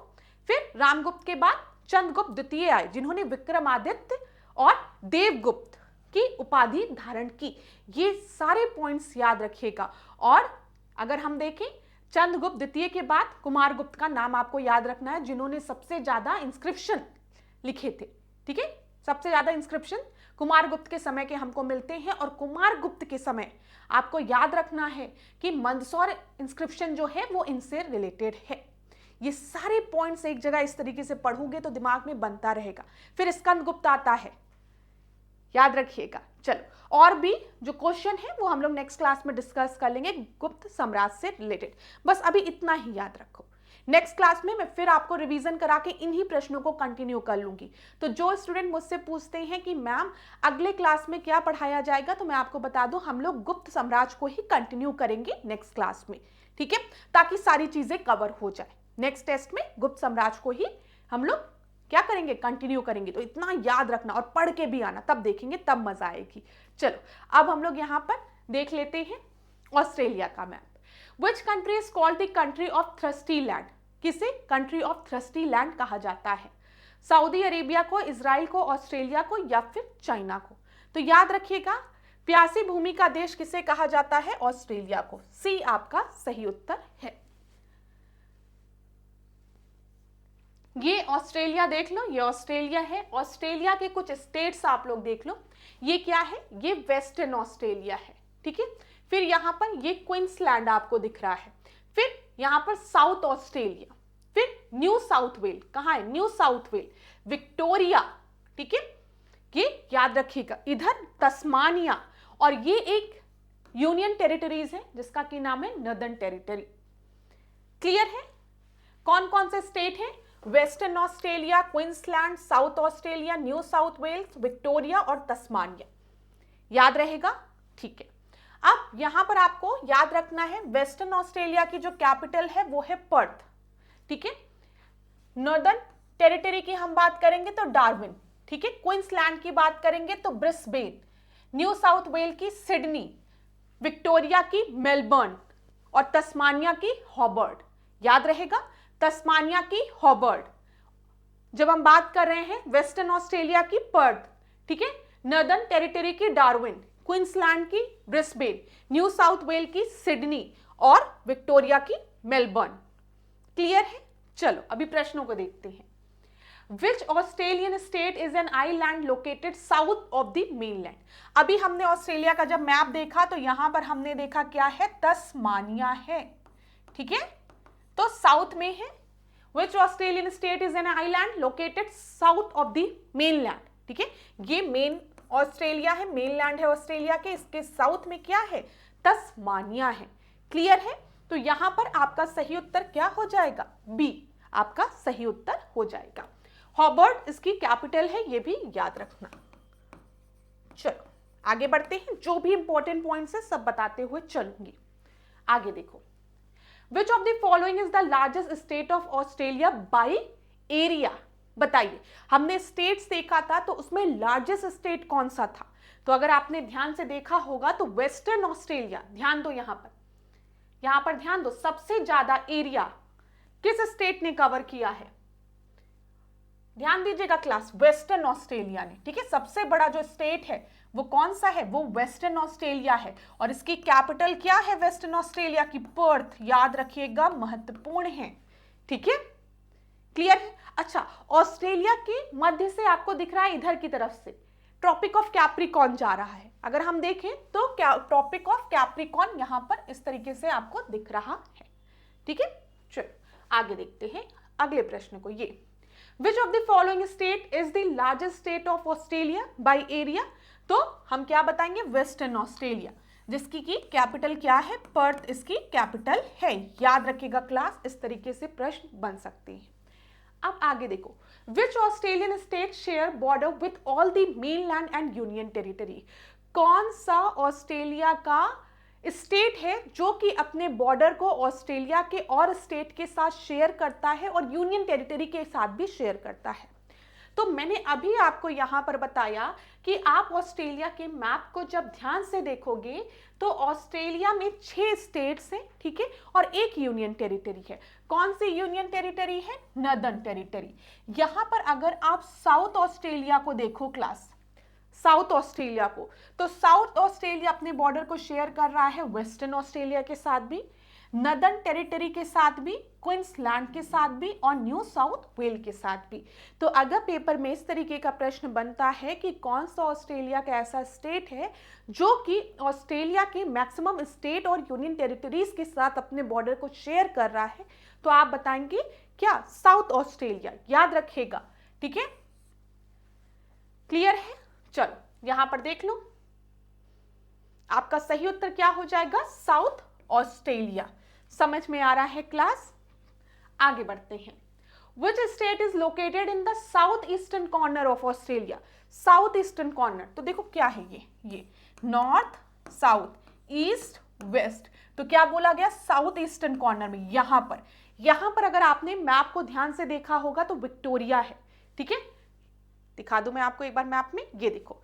फिर रामगुप्त के बाद चंद्रगुप्त द्वितीय आए, जिन्होंने विक्रमादित्य और देवगुप्त की उपाधि धारण की। ये सारे पॉइंट्स याद रखिएगा। और अगर हम देखें चंद्रगुप्त द्वितीय के बाद कुमारगुप्त का नाम आपको याद रखना है, जिन्होंने सबसे ज्यादा इंस्क्रिप्शन लिखे थे, ठीक है। सबसे ज्यादा इंस्क्रिप्शन कुमारगुप्त के समय के हमको मिलते हैं। और कुमारगुप्त के समय आपको याद रखना है कि मंदसौर इंस्क्रिप्शन जो है वो इनसे रिलेटेड है। ये सारे पॉइंट्स एक जगह इस तरीके से पढ़ोगे तो दिमाग में बनता रहेगा। फिर स्कंदगुप्त आता है, याद रखिएगा। चलो, और भी जो क्वेश्चन है वो हम लोग नेक्स्ट क्लास में डिस्कस कर लेंगे गुप्त साम्राज्य से रिलेटेड। बस अभी इतना ही याद रखो। नेक्स्ट क्लास में मैं फिर आपको रिवीजन करा के इन्हीं प्रश्नों को कंटिन्यू कर लूंगी। तो जो स्टूडेंट मुझसे पूछते हैं कि मैम अगले क्लास में क्या पढ़ाया जाएगा, तो मैं आपको बता दूं हम लोग गुप्त साम्राज्य को ही कंटिन्यू करेंगे नेक्स्ट क्लास में, ठीक है, ताकि सारी चीजें कवर हो जाए। नेक्स्ट टेस्ट में गुप्त साम्राज्य को ही हम लोग क्या करेंगे, कंटिन्यू करेंगे। तो इतना याद रखना और पढ़ के भी आना, तब देखेंगे, तब मजा आएगी। चलो, अब हम लोग यहाँ पर देख लेते हैं ऑस्ट्रेलिया का map. Which country is called the country of thirsty land? किसे कंट्री ऑफ थ्रस्टी लैंड कहा जाता है? सऊदी अरेबिया को, इजराइल को, ऑस्ट्रेलिया को या फिर चाइना को? तो याद रखिएगा, प्यासी भूमि का देश किसे कहा जाता है? ऑस्ट्रेलिया को। सी आपका सही उत्तर है। ये ऑस्ट्रेलिया देख लो, ये ऑस्ट्रेलिया है। ऑस्ट्रेलिया के कुछ स्टेट्स आप लोग देख लो। ये क्या है? ये वेस्टर्न ऑस्ट्रेलिया है, ठीक है। फिर यहाँ पर ये क्वींसलैंड आपको दिख रहा है। फिर यहाँ पर साउथ ऑस्ट्रेलिया, फिर न्यू साउथ वेल। कहाँ है न्यू साउथ वेल? विक्टोरिया, ठीक है, ये याद रखिएगा। इधर तस्मानिया, और ये एक यूनियन टेरिटरीज है जिसका की नाम है नॉर्दर्न टेरिटरी। क्लियर है? कौन कौन से स्टेट है? Western Australia, Queensland, South Australia, New South Wales, Victoria और तस्मानिया। याद रहेगा? ठीक है। अब यहां पर आपको याद रखना है, वेस्टर्न ऑस्ट्रेलिया की जो कैपिटल है वो है पर्थ, ठीक है। नॉर्दर्न टेरिटरी की हम बात करेंगे तो डार्विन, ठीक है। क्वींसलैंड की बात करेंगे तो ब्रिस्बेन, न्यू साउथ वेल की सिडनी, विक्टोरिया की मेलबर्न और तस्मानिया की हॉबर्ट। याद रहेगा, तस्मानिया की हॉबर्ट। जब हम बात कर रहे हैं वेस्टर्न ऑस्ट्रेलिया की पर्थ, ठीक है, नॉर्दर्न टेरिटरी की डार्विन, क्वींसलैंड की ब्रिस्बेन, न्यू साउथ वेल की सिडनी और विक्टोरिया की मेलबर्न। क्लियर है? चलो अभी प्रश्नों को देखते हैं। Which Australian state is an island located south of the mainland? अभी हमने ऑस्ट्रेलिया का जब मैप देखा तो यहां पर हमने देखा क्या है? तस्मानिया है, ठीक है, तो साउथ में है। Which Australian state is an island located south of the mainland? ठीक है, ये मेन ऑस्ट्रेलिया है, मेनलैंड है ऑस्ट्रेलिया के, इसके साउथ में क्या है? तस्मानिया है। क्लियर है? तो यहां पर आपका सही उत्तर क्या हो जाएगा? बी आपका सही उत्तर हो जाएगा। हॉबर्ट इसकी कैपिटल है, ये भी याद रखना। चलो आगे बढ़ते हैं, जो भी इंपॉर्टेंट पॉइंट्स है सब बताते हुए चलूंगी। आगे देखो, Which of the following is the largest state of Australia by area? बताइए, हमने स्टेट्स देखा था तो उसमें लार्जेस्ट स्टेट कौन सा था? तो अगर आपने ध्यान से देखा होगा तो वेस्टर्न ऑस्ट्रेलिया, ध्यान दो यहां पर ध्यान दो, सबसे ज्यादा एरिया किस स्टेट ने कवर किया है? ध्यान दीजिएगा क्लास, वेस्टर्न ऑस्ट्रेलिया ने, ठीक है। सबसे बड़ा जो स्टेट है वो कौन सा है? वो वेस्टर्न ऑस्ट्रेलिया है। और इसकी कैपिटल क्या है वेस्टर्न ऑस्ट्रेलिया की? पर्थ। याद रखिएगा, महत्वपूर्ण है, ठीक है। क्लियर है? अच्छा, ऑस्ट्रेलिया के मध्य से आपको दिख रहा है इधर की तरफ से ट्रॉपिक ऑफ कैप्रिकॉर्न जा रहा है। अगर हम देखें तो ट्रॉपिक ऑफ कैप्रिकॉर्न यहां पर इस तरीके से आपको दिख रहा है, ठीक है। चलो आगे देखते हैं अगले प्रश्न को। ये Which of the following state is the largest state of Australia by area? तो हम क्या बताएंगे? वेस्टर्न ऑस्ट्रेलिया, जिसकी की कैपिटल क्या है? पर्थ इसकी कैपिटल है। याद रखिएगा क्लास, इस तरीके से प्रश्न बन सकते हैं। अब आगे देखो, Which Australian state share border with all the mainland and union territory? कौन सा ऑस्ट्रेलिया का स्टेट है जो कि अपने बॉर्डर को ऑस्ट्रेलिया के और स्टेट के साथ शेयर करता है और यूनियन टेरिटरी के साथ भी शेयर करता है? तो मैंने अभी आपको यहां पर बताया कि आप ऑस्ट्रेलिया के मैप को जब ध्यान से देखोगे तो ऑस्ट्रेलिया में 6 स्टेट्स हैं, ठीक है, और एक यूनियन टेरिटरी है। कौन सी यूनियन टेरिटरी है? Northern territory. यहां पर अगर आप साउथ ऑस्ट्रेलिया को देखो क्लास, साउथ ऑस्ट्रेलिया को, तो साउथ ऑस्ट्रेलिया अपने बॉर्डर को शेयर कर रहा है वेस्टर्न ऑस्ट्रेलिया के साथ भी। नदर्न टेरिटरी के साथ भी, क्वींसलैंड के साथ भी और न्यू साउथ वेल के साथ भी। तो अगर पेपर में इस तरीके का प्रश्न बनता है कि कौन सा ऑस्ट्रेलिया का ऐसा स्टेट है जो कि ऑस्ट्रेलिया के मैक्सिमम स्टेट और यूनियन टेरिटरीज के साथ अपने बॉर्डर को शेयर कर रहा है, तो आप बताएंगे क्या? South Australia. याद रखिएगा, ठीक है? क्लियर है? चलो यहां पर देख लो, आपका सही उत्तर क्या हो जाएगा? South Australia. समझ में आ रहा है क्लास? आगे बढ़ते हैं। Which state is located in the southeastern corner of Australia? South eastern corner, तो देखो क्या है ये नॉर्थ, साउथ, ईस्ट, वेस्ट। तो क्या बोला गया? साउथ ईस्टर्न कॉर्नर में। यहां पर अगर आपने मैप को ध्यान से देखा होगा तो विक्टोरिया है, ठीक है? दिखा दूं मैं आपको एक बार मैप में, ये देखो,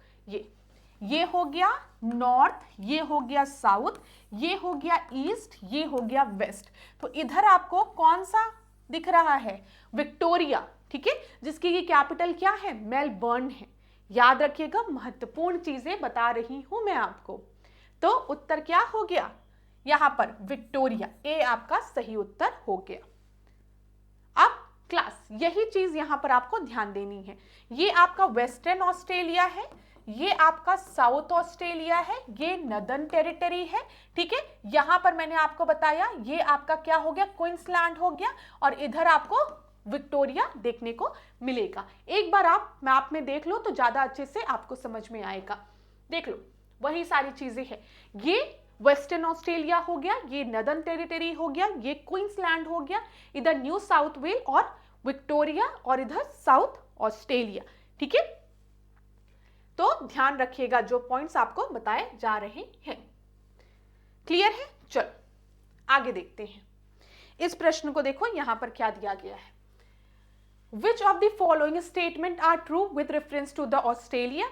ये हो गया नॉर्थ, ये हो गया साउथ, ये हो गया ईस्ट, ये हो गया वेस्ट। तो इधर आपको कौन सा दिख रहा है? विक्टोरिया, ठीक है? जिसकी ये कैपिटल क्या है? मेलबर्न है। याद रखिएगा, महत्वपूर्ण चीजें बता रही हूं मैं आपको। तो उत्तर क्या हो गया यहां पर? विक्टोरिया। ए आपका सही उत्तर हो गया। अब क्लास यही चीज यहां पर आपको ध्यान देनी है। ये आपका वेस्टर्न ऑस्ट्रेलिया है, ये आपका साउथ ऑस्ट्रेलिया है, ये नदर्न टेरिटरी है, ठीक है? यहां पर मैंने आपको बताया ये आपका क्या हो गया? क्वींसलैंड हो गया, और इधर आपको विक्टोरिया देखने को मिलेगा। एक बार आप मैप में देख लो तो ज्यादा अच्छे से आपको समझ में आएगा। देख लो, वही सारी चीजें हैं। ये वेस्टर्न ऑस्ट्रेलिया हो गया, ये नदर्न टेरिटरी हो गया, ये क्वींसलैंड हो गया, इधर न्यू साउथ वेल और विक्टोरिया, और इधर साउथ ऑस्ट्रेलिया, ठीक है? तो ध्यान रखिएगा जो पॉइंट्स आपको बताए जा रहे हैं। क्लियर है? चलो आगे देखते हैं। इस प्रश्न को देखो, यहां पर क्या दिया गया है। Which of the following statement are true with reference to the Australia?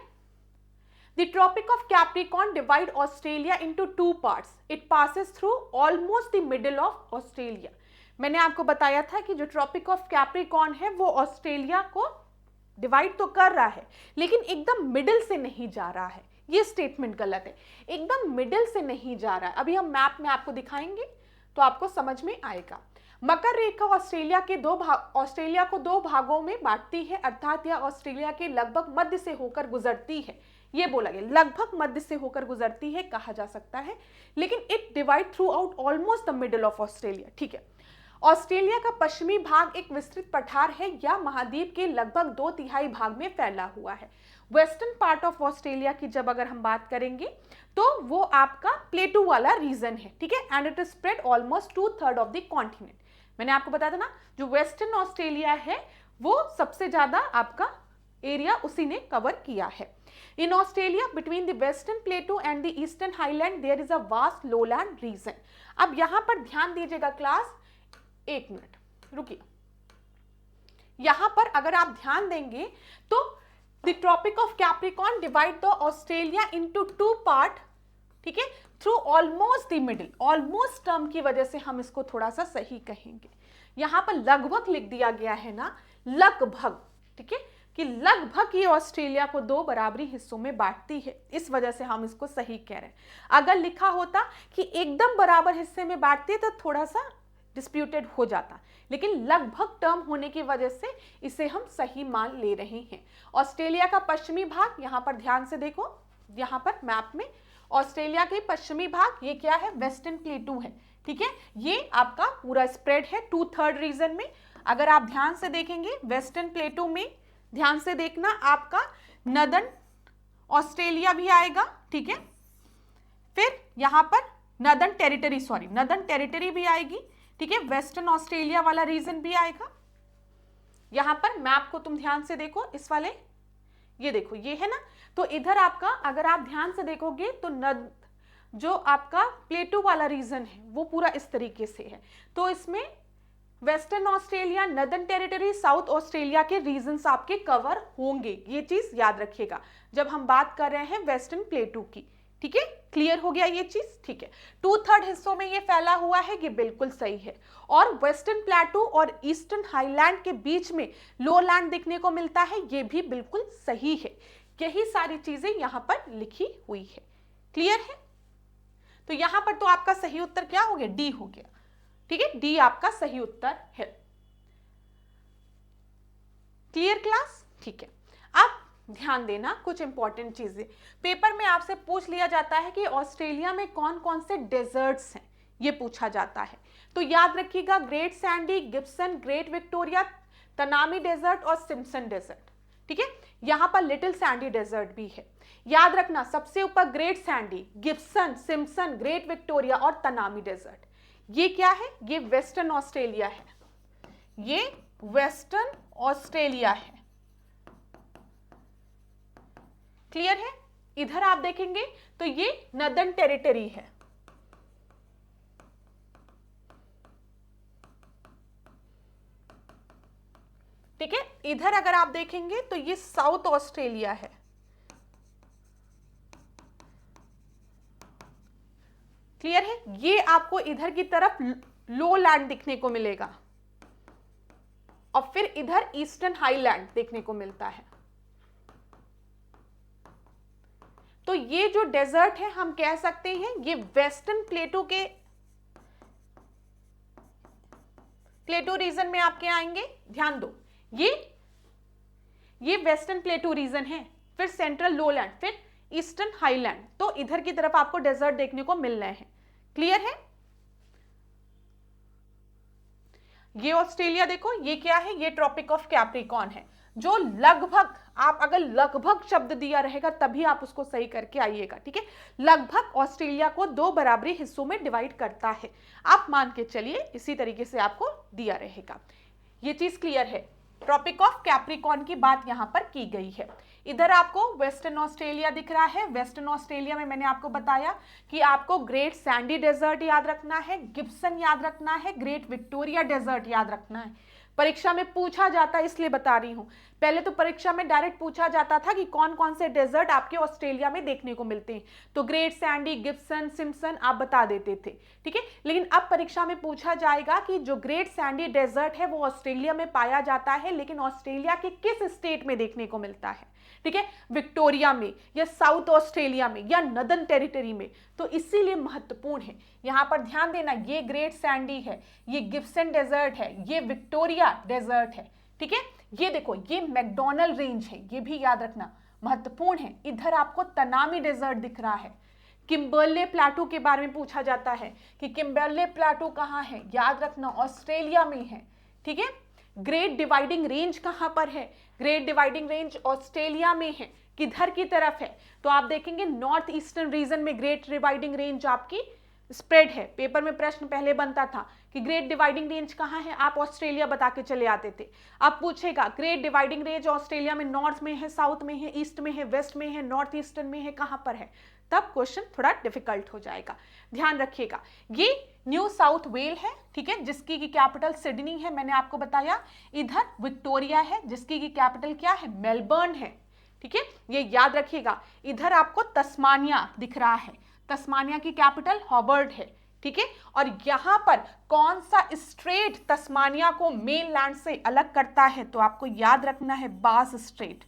The Tropic of Capricorn divide Australia into two parts. It passes through almost the middle of Australia. मैंने आपको बताया था कि जो ट्रॉपिक ऑफ कैप्रिकॉर्न है वो ऑस्ट्रेलिया को डिवाइड तो कर रहा है, लेकिन एकदम मिडिल से नहीं जा रहा है। ये स्टेटमेंट गलत है, एकदम मिडिल से नहीं जा रहा है। अभी हम मैप में आपको दिखाएंगे तो आपको समझ में आएगा। मकर रेखा ऑस्ट्रेलिया को दो भागों में बांटती है, अर्थात यह ऑस्ट्रेलिया के लगभग मध्य से होकर गुजरती है। ये बोला गया, लगभग मध्य से होकर गुजरती है कहा जा सकता है, लेकिन it divide through out almost the middle of Australia, ठीक है? ऑस्ट्रेलिया का पश्चिमी भाग एक विस्तृत पठार है या महाद्वीप के लगभग 2/3 भाग में फैला हुआ है। वेस्टर्न पार्ट ऑफ ऑस्ट्रेलिया की जब अगर हम बात करेंगे तो वो आपका प्लेटू वाला रीजन है, ठीक है? And it is spread almost 2/3 of the continent. मैंने आपको बताया था ना, जो वेस्टर्न ऑस्ट्रेलिया है वो सबसे ज्यादा आपका एरिया उसी ने कवर किया है। In Australia between the western plateau and the eastern highland there is a vast lowland region. अब यहां पर ध्यान दीजिएगा क्लास, एक मिनट रुकिए। यहां पर अगर आप ध्यान देंगे तो the Tropic of Capricorn divide the Australia into two part, ठीक है? Through almost the middle. Almost term की वजह से हम इसको थोड़ा सा सही कहेंगे। यहां पर लगभग लिख दिया गया है ना, लगभग, ठीक है? कि लगभग ये ऑस्ट्रेलिया को दो बराबरी हिस्सों में बांटती है, इस वजह से हम इसको सही कह रहे हैं। अगर लिखा होता कि एकदम बराबर हिस्से में बांटती है तो थोड़ा सा डिस्प्यूटेड हो जाता, लेकिन लगभग टर्म होने की वजह से इसे हम सही मान ले रहे हैं। ऑस्ट्रेलिया का पश्चिमी भाग, यहां पर ध्यान से देखो, यहां पर मैप में ऑस्ट्रेलिया के पश्चिमी भाग ये क्या है? वेस्टर्न प्लेटू है, ठीक है? ये आपका पूरा स्प्रेड है 2/3 रीजन में। अगर आप ध्यान से देखेंगे वेस्टर्न प्लेटू में, ध्यान से देखना, आपका नदर्न ऑस्ट्रेलिया भी आएगा, ठीक है? फिर यहां पर नदर्न टेरिटरी भी आएगी, ठीक है? वेस्टर्न ऑस्ट्रेलिया वाला रीजन भी आएगा। यहां पर मैप को तुम ध्यान से देखो, इस वाले, ये देखो, ये है ना, तो इधर आपका अगर आप ध्यान से देखोगे तो जो आपका प्लेटू वाला रीजन है वो पूरा इस तरीके से है। तो इसमें western Australia, northern territory, south Australia के रीजन्स आपके कवर होंगे। ये चीज याद रखिएगा जब हम बात कर रहे हैं वेस्टर्न प्लेटू की, ठीक है? क्लियर हो गया ये चीज, ठीक है? 2/3 हिस्सों में ये फैला हुआ है, ये बिल्कुल सही है। और वेस्टर्न प्लेटू और ईस्टर्न हाईलैंड के बीच में लो लैंड दिखने को मिलता है, ये भी बिल्कुल सही है। यही सारी चीजें यहां पर लिखी हुई है। क्लियर है? तो यहां पर तो आपका सही उत्तर क्या हो गया? डी हो गया। ठीक है, डी आपका सही उत्तर है। Clear class? ठीक है, अब ध्यान देना कुछ इंपॉर्टेंट चीजें पेपर में आपसे पूछ लिया जाता है कि ऑस्ट्रेलिया में कौन कौन से डेजर्ट्स हैं, ये पूछा जाता है। तो याद रखिएगा, Great Sandy, Gibson, Great Victoria, Tanami Desert और सिम्पसन डेजर्ट। ठीक है, यहां पर लिटिल सैंडी डेजर्ट भी है। याद रखना, सबसे ऊपर great Sandy, Gibson, Simpson, great Victoria और तनामी डेजर्ट। ये क्या है? ये वेस्टर्न ऑस्ट्रेलिया है, ये वेस्टर्न ऑस्ट्रेलिया है। क्लियर है? इधर आप देखेंगे तो ये नॉर्दर्न टेरिटरी है। ठीक है, इधर अगर आप देखेंगे तो ये साउथ ऑस्ट्रेलिया है। क्लियर है? ये आपको इधर की तरफ लो लैंड दिखने को मिलेगा और फिर इधर ईस्टर्न हाईलैंड देखने को मिलता है। तो ये जो डेजर्ट है हम कह सकते हैं ये वेस्टर्न प्लेटो के प्लेटो रीजन में आपके आएंगे। ध्यान दो, ये वेस्टर्न प्लेटो रीजन है, फिर सेंट्रल लोलैंड, फिर ईस्टर्न हाईलैंड। तो इधर की तरफ आपको डेजर्ट देखने को मिल रहे हैं। क्लियर है? ये ऑस्ट्रेलिया देखो, ये क्या है? ये ट्रॉपिक ऑफ कैप्रिकॉर्न है, जो लगभग, आप अगर लगभग शब्द दिया रहेगा तभी आप उसको सही करके आइएगा। ठीक है, लगभग ऑस्ट्रेलिया को 2 बराबरी हिस्सों में डिवाइड करता है। आप मान के चलिए इसी तरीके से आपको दिया रहेगा। ये चीज क्लियर है? ट्रॉपिक ऑफ कैप्रिकॉर्न की बात यहां पर की गई है। इधर आपको वेस्टर्न ऑस्ट्रेलिया दिख रहा है। वेस्टर्न ऑस्ट्रेलिया में मैंने आपको बताया कि आपको ग्रेट सैंडी डेजर्ट याद रखना है, गिब्सन याद रखना है, ग्रेट विक्टोरिया डेजर्ट याद रखना है। परीक्षा में पूछा जाता है इसलिए बता रही हूं। पहले तो परीक्षा में डायरेक्ट पूछा जाता था कि कौन कौन से डेजर्ट आपके ऑस्ट्रेलिया में देखने को मिलते हैं, तो ग्रेट सैंडी, गिब्सन, सिम्पसन आप बता देते थे। ठीक है, लेकिन अब परीक्षा में पूछा जाएगा कि जो ग्रेट सैंडी डेजर्ट है वो ऑस्ट्रेलिया में पाया जाता है, लेकिन ऑस्ट्रेलिया के किस स्टेट में देखने को मिलता है। ठीक है, विक्टोरिया में या साउथ ऑस्ट्रेलिया में या नॉर्दर्न टेरिटरी में। तो इसीलिए महत्वपूर्ण है, यहां पर ध्यान देना, ये ग्रेट सैंडी है, ये गिब्सन डेजर्ट है, ये विक्टोरिया डेजर्ट है। ठीक है, ये देखो, ये मैकडोनल्ड रेंज है, ये भी याद रखना महत्वपूर्ण है। इधर आपको तनामी डेजर्ट दिख रहा है। किम्बरले प्लाटू के बारे में पूछा जाता है कि किम्बरले प्लाटू कहां है, याद रखना ऑस्ट्रेलिया में है। ठीक है, ग्रेट डिवाइडिंग रेंज कहां पर है? ग्रेट डिवाइडिंग रेंज ऑस्ट्रेलिया में है। किधर की तरफ है? तो आप देखेंगे नॉर्थ ईस्टर्न रीजन में ग्रेट डिवाइडिंग रेंज आपकी स्प्रेड है। पेपर में प्रश्न पहले बनता था कि ग्रेट डिवाइडिंग रेंज कहां है, आप ऑस्ट्रेलिया बता के चले आते थे। अब पूछेगा ग्रेट डिवाइडिंग रेंज ऑस्ट्रेलिया में नॉर्थ में है, साउथ में है, ईस्ट में है, वेस्ट में है, नॉर्थ ईस्टर्न में है, कहां पर है? तब क्वेश्चन थोड़ा डिफिकल्ट हो जाएगा। ध्यान रखिएगा, ये न्यू साउथ वेल है। ठीक है, जिसकी की कैपिटल सिडनी है, मैंने आपको बताया। इधर विक्टोरिया है, जिसकी की कैपिटल क्या है? मेलबर्न है। ठीक है, ये याद रखिएगा। इधर आपको तस्मानिया दिख रहा है, तस्मानिया की कैपिटल हॉबर्ट है। ठीक है, और यहां पर कौन सा स्ट्रेट तस्मानिया को मेनलैंड से अलग करता है? तो आपको याद रखना है बास स्ट्रेट।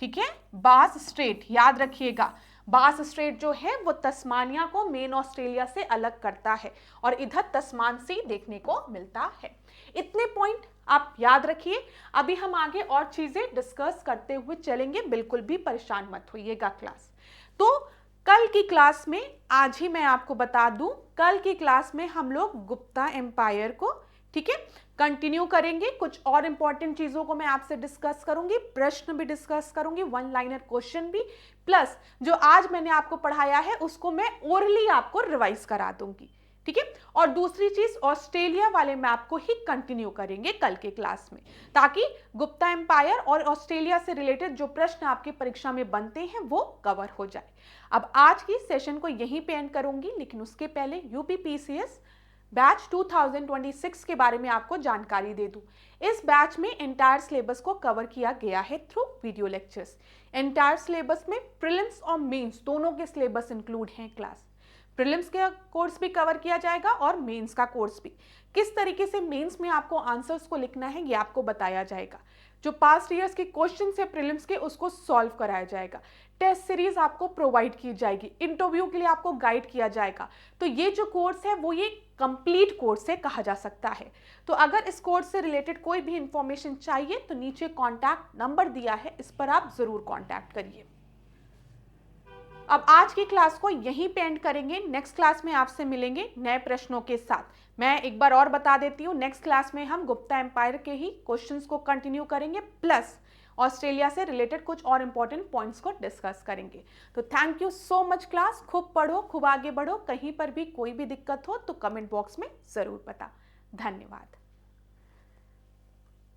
ठीक है, बास स्ट्रेट याद रखिएगा। बास स्ट्रेट जो है वो तस्मानिया को मेन ऑस्ट्रेलिया से अलग करता है और इधर तस्मान सी देखने को मिलता है। इतने पॉइंट आप याद रखिए। अभी हम आगे और चीजें डिस्कस करते हुए चलेंगे, बिल्कुल भी परेशान मत होइएगा क्लास। तो कल की क्लास में, आज ही मैं आपको बता दूं, कल की क्लास में हम लोग गुप्ता एम्पायर को, ठीक है, कंटिन्यू करेंगे। कुछ और इंपॉर्टेंट चीजों को मैं आपसे डिस्कस करूंगी, प्रश्न भी डिस्कस करूंगी, 1 लाइनर क्वेश्चन भी, प्लस जो आज मैंने आपको पढ़ाया है उसको मैं ओरली आपको रिवाइज करा दूंगी। ठीक है, और दूसरी चीज ऑस्ट्रेलिया वाले मैप को ही कंटिन्यू करेंगे कल के क्लास में, ताकि गुप्ता एम्पायर और ऑस्ट्रेलिया से रिलेटेड जो प्रश्न आपकी परीक्षा में बनते हैं वो कवर हो जाए। अब आज की सेशन को यहीं पे एंड करूंगी, लेकिन उसके पहले यूपीपीसीएस बैच 2026 के बारे में आपको जानकारी दे दूं। इस बैच में एंटायर सिलेबस को कवर किया गया है through video lectures. Entire syllabus में प्रीलिम्स और मेंस दोनों के सिलेबस इंक्लूड हैं क्लास। प्रीलिम्स का कोर्स भी कवर किया जाएगा और मेंस का कोर्स भी। किस तरीके से मेंस में आपको आंसर्स को लिखना है ये आपको बताया जाएगा। जो पास्ट ईयर्स के क्वेश्चन है प्रीलिम्स के उसको सॉल्व कराया जाएगा, टेस्ट सीरीज आपको प्रोवाइड की जाएगी, इंटरव्यू के लिए आपको गाइड किया जाएगा। तो ये जो कोर्स है वो ये कंप्लीट कोर्स है कहा जा सकता है। तो अगर इस कोर्स से रिलेटेड कोई भी इंफॉर्मेशन चाहिए तो नीचे कॉन्टैक्ट नंबर दिया है, इस पर आप जरूर कॉन्टैक्ट करिए। अब आज की क्लास को यहीं पे एंड करेंगे, नेक्स्ट क्लास में आपसे मिलेंगे नए प्रश्नों के साथ। मैं एक बार और बता देती हूँ, नेक्स्ट क्लास में हम गुप्ता एम्पायर के ही क्वेश्चंस को कंटिन्यू करेंगे, प्लस ऑस्ट्रेलिया से रिलेटेड कुछ और इंपॉर्टेंट पॉइंट्स को डिस्कस करेंगे। तो thank you so much class, खूब पढ़ो, खूब आगे बढ़ो। कहीं पर भी कोई भी दिक्कत हो तो कमेंट बॉक्स में जरूर बता। धन्यवाद।